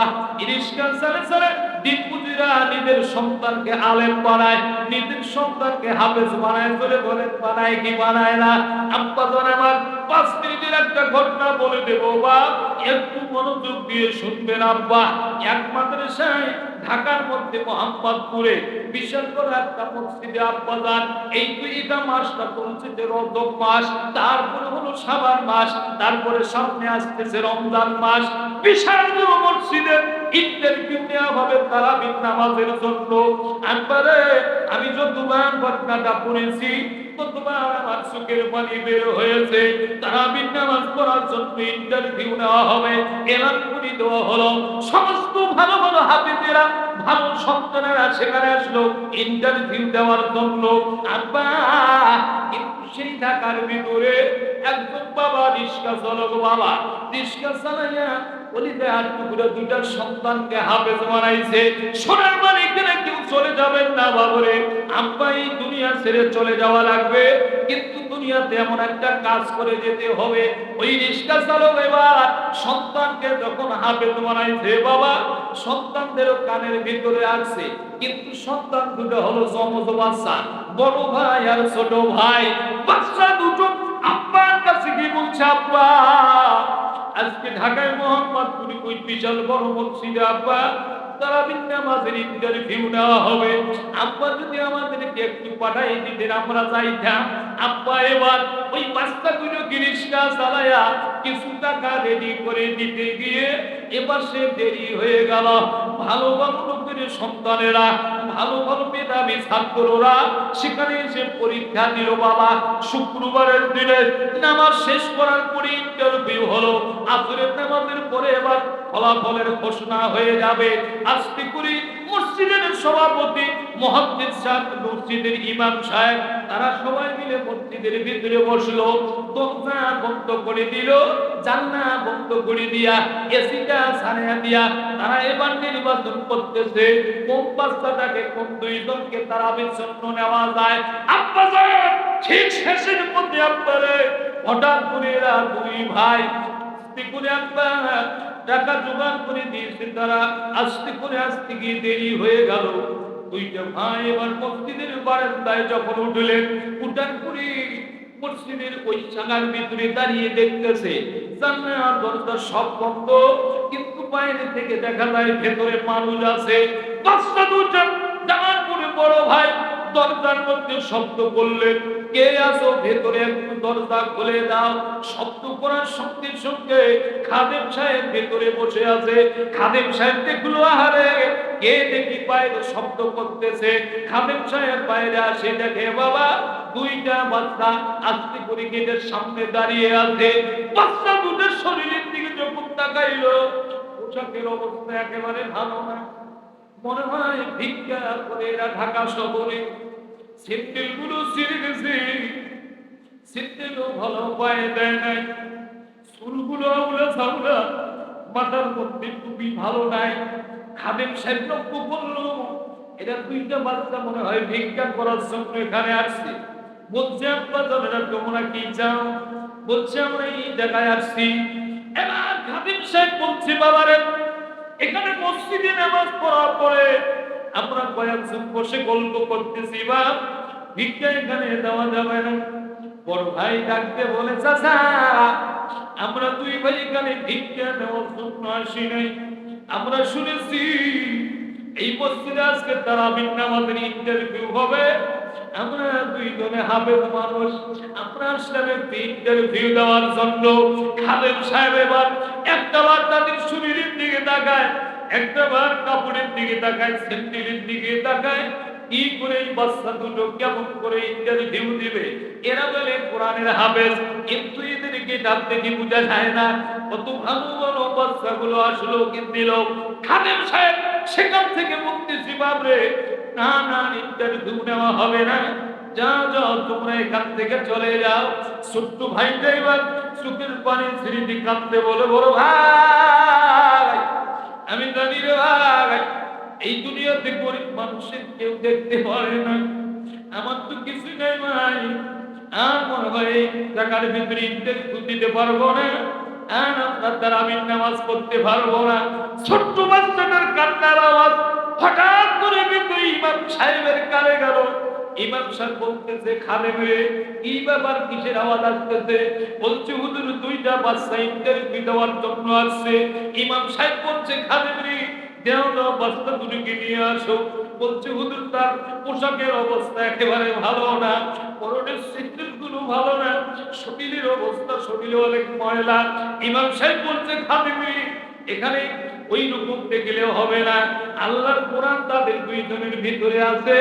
রিস্কা চালে দিন মজুরা নিজের সন্তানকে আলেম বানায়, নিজের সন্তানকে হাফেজ বানায়। বলে বলেন বানায় কি বানায় না? আব্বা জান আমার 5 মিনিটের একটা ঘটনা বলে দেব বা একটু মনোযোগ দিয়ে শুনবেন আব্বা। এক মাদ্রাসায় ঢাকার মধ্যে মোহাম্মদপুরে বিশাল বড় একটা মসজিদে আব্বা যান, এই 2টা মাসটা চলছে যে রজব মাস, তারপরে হলো শাবান মাস, তারপরে সামনে আসতেছে রমজান মাস। বিশাল বড় মসজিদে ইন্টারভিউ নেওয়া হবে তারাবির নামাজের জন্য। একবারে আমি যতবার ঘটনাটা পড়েছি ততবার আমার চোখের পানি বের হয়েছে। তারাবির নামাজ পড়ার জন্য ইন্টারভিউ নেওয়া হবে, এলান করে দেওয়া হলো। সমস্ত ভালো ভালো হাফেজেরা, ভালো সন্তানেরা সেখানে আসলো ইন্টারভিউ দেওয়ার জন্য। আব্বা কিন্তু সেই ঢাকার ভিতরে একজন বাবা রিস্কা চালক, বাবা রিস্কা চালাইয়া ওলিতে আর টুকরা 2টা সন্তানকে হাফেজ বানাইছে। সোনার মালিকেরা কেউ চলে যাবেন না বাবরে, আব্বা এই দুনিয়া ছেড়ে চলে যাওয়া লাগবে, কিন্তু দুনিয়াতে এমন একটা কাজ করে যেতে হবে। ওই রিস্কা চালক এবার সন্তানকে যখন হাফেজ বানাইছে, বাবা সন্তানদেরও কানের ভিতরে আসছে, কিন্তু সন্তান 2টা হলো জমজ বাচ্চা, বড় ভাই আর ছোট ভাই। বাচ্চা 2টো আব্বার কাছে কি বলছে, আব্বা আজকে ঢাকায় মোহাম্মদপুরে ওই বিশাল বড় মসজিদে আব্বা তারাবির নামাজের ইন্টারভিউ নেওয়া হবে, আব্বা যদি আমাদেরকে একটু পাঠাই দিতেন আমরা যাইতাম। আব্বা এবার ওই বাচ্চাগুলো রিস্কা চালায়া কিছু টাকা রেডি করে দিতে গিয়ে এবার সে দেরি হয়ে গেল। ভালো ভালো লোকের সন্তানেরা, ভালো ভালো মেধাবী ছাত্ররা সেখানে এসে পরীক্ষা দিল। বাবা শুক্রবারের দিনে নামাজ শেষ করার পরে ইন্টারভিউ হলো, আসরের নামাজের পরে এবার ফলাফলের ঘোষণা হয়ে যাবে। আজকে করি মসজিদের সভাপতি মুহাদ্দিস সাহেব, মসজিদের ইমাম সাহেব, তারা সবাই মিলে মসজিদের ভিতরে বসলো, দরজা বন্ধ করে দিল, জানলা বন্ধ করে দিয়া এসিটা ছাড়িয়ে দিয়া তারা এবার নির্বাচন করতেছে কোন বাচ্চাটাকে, কোন 2 জনকে তারা বিচ্ছন্ন নেওয়া যায়। আব্বা যায় ঠিক শেষের মধ্যে আব্বারে হঠাৎ করে এরা 2 ভাই আস্তে করে আব্বা টাকা জোগাড় করে দিয়েছে, তারা আস্তে করে আসতে গিয়ে দেরি হয়ে গেল। 2টা ভাই এবার মসজিদের বারান্দায় যখন উঠলেন, উঠার পরে মসজিদের ওই জায়গার ভিতরে দাঁড়িয়ে দেখতেছে জানলা দরজা সব বন্ধ, কিন্তু বাইরে থেকে দেখা যায় ভেতরে মানুষ আছে। বাচ্চা দুটো জামার পরে বড় ভাই দরজার মধ্যে শব্দ করলেন, কে আছো ভেতরে একটু দরজা খুলে দাও। শব্দ করার সঙ্গে সঙ্গে খাদেম সাহেব ভেতরে বসে আছে। খাদেম সাহেব দেখলো আহারে কে দেখি বাইরে শব্দ করতেছে। খাদেম সাহেব বাইরে আসে দেখে বাবা দুইটা বাচ্চা আস্তে করে গেটের সামনে দাঁড়িয়ে আছে। বাচ্চা দুটোর শরীরের দিকে যখন তাকাইলো পোশাকের অবস্থা একেবারে ভালো না, মনে হয় ভিক্ষা করে এরা ঢাকা শহরে। সিন্দেল গুলো ছিঁড়ে গেছে, সিন্দেলও ভালো পায়ে দেয় নাই, চুলগুলো আউলা সাউলা, মাথার মধ্যে টুপি ভালো নাই। খাদেম সাহেব লক্ষ্য করলো এরা দুইটা বাচ্চা মনে হয় ভিক্ষা করার জন্য এখানে আসছে। বলছে আব্বা তোমরা তোমরা কি চাও? বলছে আমরা এই জায়গায় আসছি। এবার খাদেম সাহেব বলছে বাবারে এখানে মসজিদে নামাজ পড়ার পরে আমরা কয়েকজন বসে গল্প করতেছি, বা ভিক্ষা এখানে দেওয়া যাবে না। বড় ভাই ডাকতে বলে চাচা আমরা দুই ভাই এখানে ভিক্ষা নেওয়ার জন্য আসি নাই, আমরা শুনেছি এই মসজিদে আজকে তারাবির নামাজের ইন্টারভিউ হবে, আমরা দুইজনে হাফেজ মানুষ, আমরা আসলাম একটি ইন্টারভিউ দেওয়ার জন্য। খাদেম সাহেব এবার একটাবার তাদের শরীরের দিকে তাকায়, একটাবার কাপড়ের দিকে তাকায়, স্যান্ডেলের দিকে তাকায়, কি করে এই বাচ্চা দুটো কেমন করে ইন্টারভিউ দিবে। এরা বলে কোরআনের হাফেজ, কিন্তু এদেরকে ডাক দেখে বোঝা যায় না কত ভালো ভালো বাচ্চাগুলো আসলো কিন্তু লোক। খাদেম সাহেব সেখান থেকে বলতেছি বাবরে না না ইন্টারভিউ নেওয়া হবে না, যাও যাও তোমরা এখান থেকে চলে যাও। ছোট্ট ভাইটা এবার চোখের পানি ছেড়ে কাঁদতে বলে বড় ভাই আমি জানি রে ভাই এই দুনিয়াতে গরিব মানুষের কেউ দেখতে পারে না, আমার তো কিছু নেই ভাই, আর মনে হয় টাকার ভিতরে ইন্টারভিউ দিতে পারবো না, আর আপনার দ্বারা আমি নামাজ পড়তে পারবো না। ছোট্ট বাচ্চাটার কান্নার আওয়াজ হঠাৎ করে ভিতরে ইমাম সাহেবের কানে গেল। ইমাম সাহেব বলতেছে খাদেম রে কি ব্যাপার, কিসের আওয়াজ আসতেছে? বলছে হুজুর দুইটা বাচ্চা ইন্টারভিউ দেওয়ার জন্য আসছে। ইমাম সাহেব বলছে খাদেম রে দেও দাও বাচ্চা দুটোকে নিয়ে আসো। বলছে হুজুর তার পোশাকের অবস্থা একেবারে ভালো না, পরনের সিন্দেল গুলো ভালো না, শরীরের অবস্থা শরীরে অনেক ময়লা। ইমাম সাহেব বলছে খাদেম রে এখানে ওই রকম দেখলেও হবে না, আল্লাহর কোরআন তাদের দুইজনের ভিতরে আছে,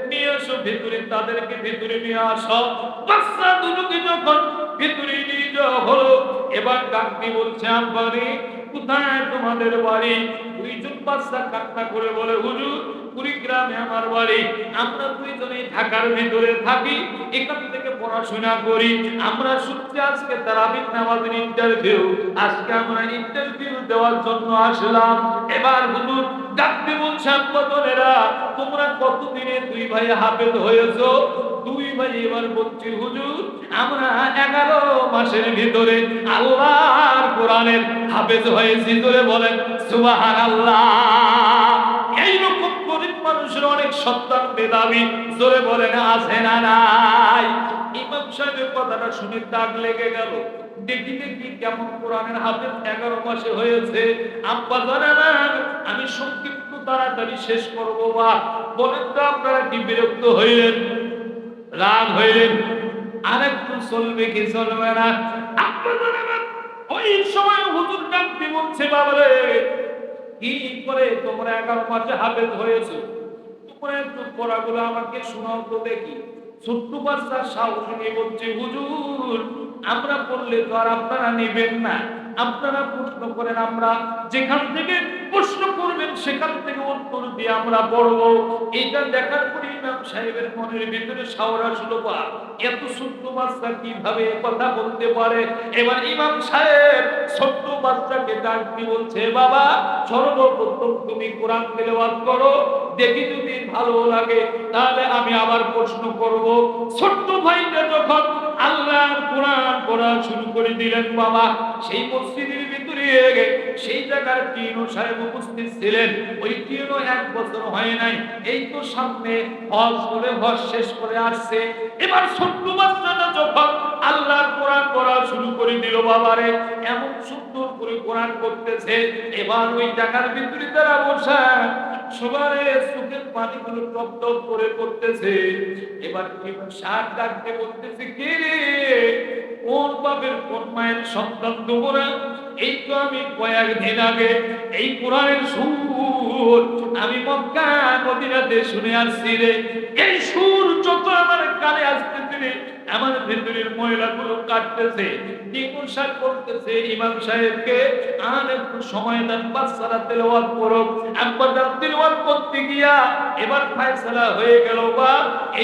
নিয়ে আসো ভিতরে, তাদেরকে ভিতরে নিয়ে আসো। বাচ্চা দুটোকে যখন ভিতরে নিয়ে যাওয়া হলো এবার ডাকতে বলছে আব্বারে কোথায় তোমাদের বাড়ি? দুইজন বাচ্চা কান্না করে বলে হুজুর কুড়িগ্রামে আমার বাড়ি, আমরা দুইজনেই ঢাকার ভিতরে থাকি, এখান থেকে পড়াশোনা করি, আমরা শুনছি আজকে তারাবির নামাজের ইন্টারভিউ, আজকে আমরা ইন্টারভিউ দেওয়ার জন্য আসলাম। এবার হুজুর ডাকতে বলছে আব্বাদনেরা তোমরা কতদিনে দুই ভাই হাফেজ হয়েছো? দুই ভাই এবার বলছি হুজুর আমরা 11 মাসের ভিতরে আল্লাহর কোরআনের হাফেজ হয়েছি। ধরে বলেন সুবহানাল্লাহ। এইরকম গরিব মানুষের অনেক সন্তান মেধাবী, জোরে বলেন আছে না নাই? ইমাম সাহেবের কথাটা শুনে দাগ লেগে গেল, দেখি দেখি কেমন কোরআনের হাফেজ 11 মাসে হয়েছে। আব্বা জানান আমি সংক্ষিপ্ত তাড়াতাড়ি শেষ করবো, বা বলেন তো আপনারা কি বিরক্ত হইলেন, রাগ হইলেন? আরেকটু চলবে কি চলবে না? আব্বা জানান ওই সময় হুজুর ডাকতে বলছে বাবারে কি করে তোমরা 11 মাসে হাফেজ হয়েছো? তোমরা একটু পড়াগুলো আমাকে শোনাও তো দেখি। ছোট্ট বাচ্চার সাহস নিয়ে বলছে হুজুর আমরা পড়লে তো আর আপনারা নেবেন না, আপনারা প্রশ্ন করেন, আমরা যেখান থেকে প্রশ্ন করবেন সেখান থেকে উত্তর দিয়ে আমরা পড়বো। এটা দেখার পরে ইমাম সাহেবের মনের ভিতরে সাহস আসলো, বা এত ছোট্ট বাচ্চা কিভাবে কথা বলতে পারে। এবার ইমাম সাহেব ছোট্ট বাচ্চাকে ডাক দিয়ে বলছে বাবা সর্বপ্রথম তুমি কোরআন তেলাওয়াত করো, দেখি যদি ভালো লাগে তাহলে আমি আবার প্রশ্ন করব। ছোট্ট ভাইটা যখন আল্লাহর কোরআন পড়া শুরু করে দিলেন বাবা, সেই মসজিদের ভিতরে সেই জায়গার টিনো সাহেব উপস্থিত ছিলেন। ওই টিনো 1 বছর হয় নাই, এই তো সামনে হজ করে হজ শেষ করে আসছে। এবার ছোট্ট বাচ্চাটা যখন আল্লাহর কোরআন পড়া শুরু করে দিল বাবারে, এমন সুন্দর করে কোরআন করতেছে। এবার ওই জায়গার ভিতরে তারা বসা সবার চোখের পানিগুলো টপ টপ করে পড়তেছে। এবার সার ডাকতে বলতেছে, কে রে, কোন বাপের কোন মায়ের সন্তান তোমরা? এই তো আমি কয়েকদিন আগে এই কোরআনের সুর আমি মক্কা মদিনাতে শুনে আসছি রে। এই সুর যত আমার কানে আসতেছে রে, আমার ভেতরের ময়লাগুলো কাটতেছে। ইমাম বলতেছে ইমাম সাহেবকে, আর একটু সময় দেন, বাচ্চারা তেলাওয়াত করো। একবার তেলাওয়াত করতে গিয়া এবার ফয়সালা হয়ে গেল, বা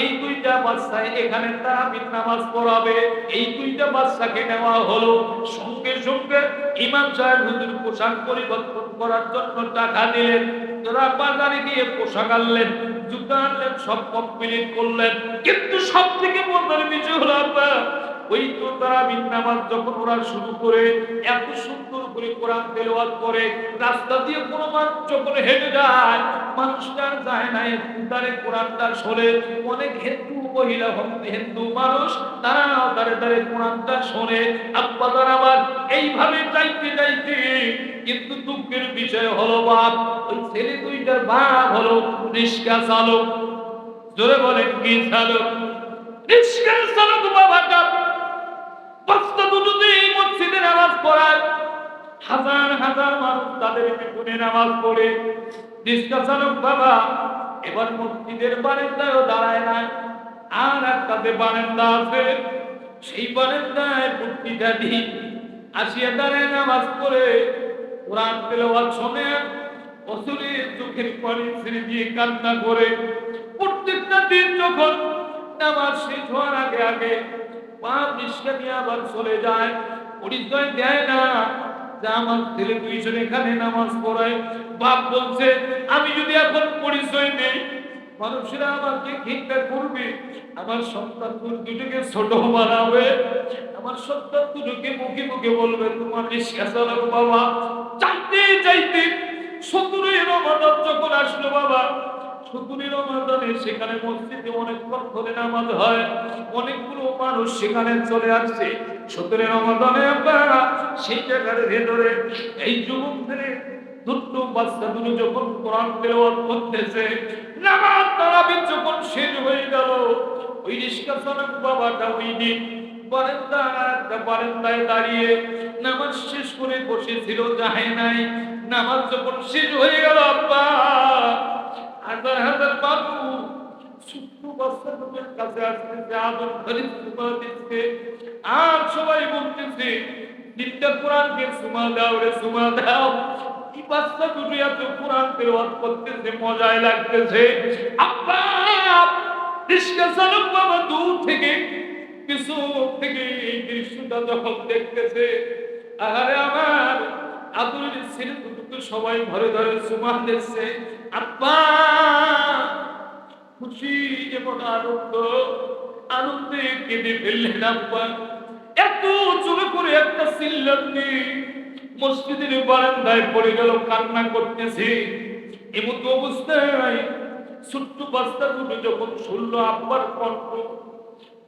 এই দুইটা বাচ্চা এখানে তারাবির নামাজ পড়াবে। এই দুইটা বাচ্চাকে নেওয়া হলো। সঙ্গে সঙ্গে ইমাম সাহেব হুজুর পোশাক পরিবর্তন করার জন্য টাকা দিলেন। তারা বাজারে গিয়ে পোশাক আনলেন, জুতা আনলেন, সব কমপ্লিট করলেন। কিন্তু সব থেকে মজার বিষয় হলো ওই তো তারাবির নামাজ যখন ওরা শুরু করে এত সুন্দর করে কোরআন তেলাওয়াত করে, রাস্তা দিয়ে কোনো মানুষ যখন হেঁটে যায়, মানুষটা যায় না তারে কোরআনটা শোনে। অনেক হিন্দু মহিলা হিন্দু মানুষ তারা দাঁড়ে দাঁড়ে কোরআনটা শোনে। আব্বা তারা আবার এইভাবে যাইতে যাইতে, কিন্তু দুঃখের বিষয় হলো বাপ, ওই ছেলে দুইটার বাপ হলো রিক্সা চালক। জোরে বলেন কি চালক? রিক্সা চালক বাবাটা বস্তা দুটোতে মসজিদে নামাজ পড়ায়, হাজার হাজার মানুষ তাদের পিছনে নামাজ পড়ে। রিক্সা চালক বাবা এবার মসজিদের বারান্দায় দাঁড়ায় না, আর একটাতে বারান্দা আছে, সেই বারান্দায় প্রতিটা দিন আসিয়া দাঁড়ায় নামাজ পড়ে, কোরআন তেলাওয়াত শোনে, অসুরে চোখের পানি ছেড়ে দিয়ে কান্না করে। প্রত্যেকটা দিন যখন নামাজ শেষ হওয়ার আগে আগে পা রিক্সা নিয়ে আবার চলে যায়, পরিচয় দেয় না যে আমার ছেলে দুইজন এখানে নামাজ পড়ায়। বাপ বলছে, আমি যদি এখন পরিচয় নেই, মানুষেরা আমাকে ঘৃণা করবে, আমার সন্তান দুটোকে ছোট বানাবে, আমার সন্তান দুটোকে মুখে মুখে বলবে তোমার রিক্সা চালক বাবা। চাইতে চাইতে 17 রমাদান যখন আসলো বাবা, 17 রমাদানে সেখানে মসজিদে অনেকক্ষণ ধরে নামাজ হয়, অনেকগুলো মানুষ সেখানে চলে আসছে। 17 রমাদানে আপনারা সেই জায়গার ভেতরে এই যুবক ছেলে দুটো বাচ্চা দুটো যখন কোরআন তেলাওয়াত করতেছে, নামাজ তারাবি যখন শেষ হয়ে গেল, ওই রিক্সা চালক বাবাটা ওই দিন বারান্দায় দাঁড়িয়ে নামাজ শেষ করে বসেছিল, যায় নাই। নামাজ যখন শেষ হয়ে গেল আব্বা, হাজার হাজার মানুষ ছোট্ট বাচ্চাদের কাছে আসতেছে, আদর করে চুমা দিচ্ছে, আর সবাই বলতেছে তিনটা কোরআনকে চুমা দাও রে, চুমা দাও। এই বাচ্চা দুটো এত কোরআন তেলাওয়াত করতেছে, মজায় লাগতেছে। আব্বা রিক্সা চালক বাবা দূর থেকে কিছু থেকে এই দৃশ্যটা যখন দেখতেছে, আরে আমার আদরের ছেলে দুটোকে সবাই ঘরে ঘরে চুমা দিচ্ছে। আব্বা খুশি এবং আনন্দে কেঁদে ফেললেন আব্বা। এত জোরে করে একটা চিল্লাতে মসজিদের বারান্দায় পড়ে গেল, কান্না করতেছে। এমন অবস্থায় ছোট্ট বাচ্চা দুটো যখন শুনলো আব্বার কণ্ঠ,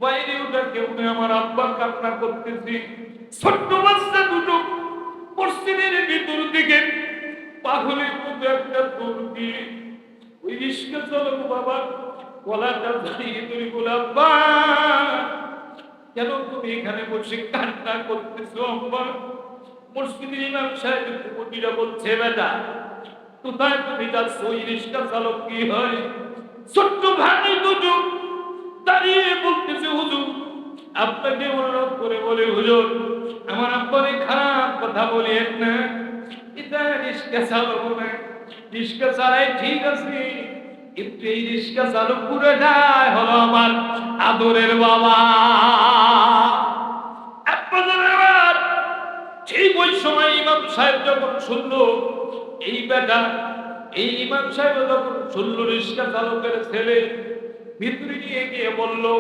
বাইরে ওটা কেউ নেই, আমার আব্বা কান্না করতেছে। ছোট্ট বাচ্চা দুটো মসজিদের ভিতর দিকে পাগলের মতো একটা দৌড় দিয়ে ওই রিক্সা চালক বাবা গলাটা ধরিয়ে ধরে বলে, আব্বা কেন তুমি এখানে বসে কান্না করতেছো? আব্বা মসজিদের ইমাম সাহেব কুটিরা বলছে, বেটা কোথায় তুমি যাচ্ছ? ওই রিক্সা চালক কি হয়? ছোট্ট ভাই দুটো দাঁড়িয়ে বলতেছে, হুজুর আপনাকে অনুরোধ করে বলে, হুজুর আমার আব্বারে খারাপ কথা বলিয়েন না, এটা রিক্সা চালক না, রিক্সা চালাই ঠিক আছে, কিন্তু এই রিক্সা চালক পুরোটাই হলো আমার আদরের বাবা। ঠিক ওই সময় ইমাম সাহেব যখন শুনলো, এই বেটা এই ইমাম সাহেব যখন শুনলো রিক্সা চালকের ছেলে, ভিতরে নিয়ে গিয়ে বললো,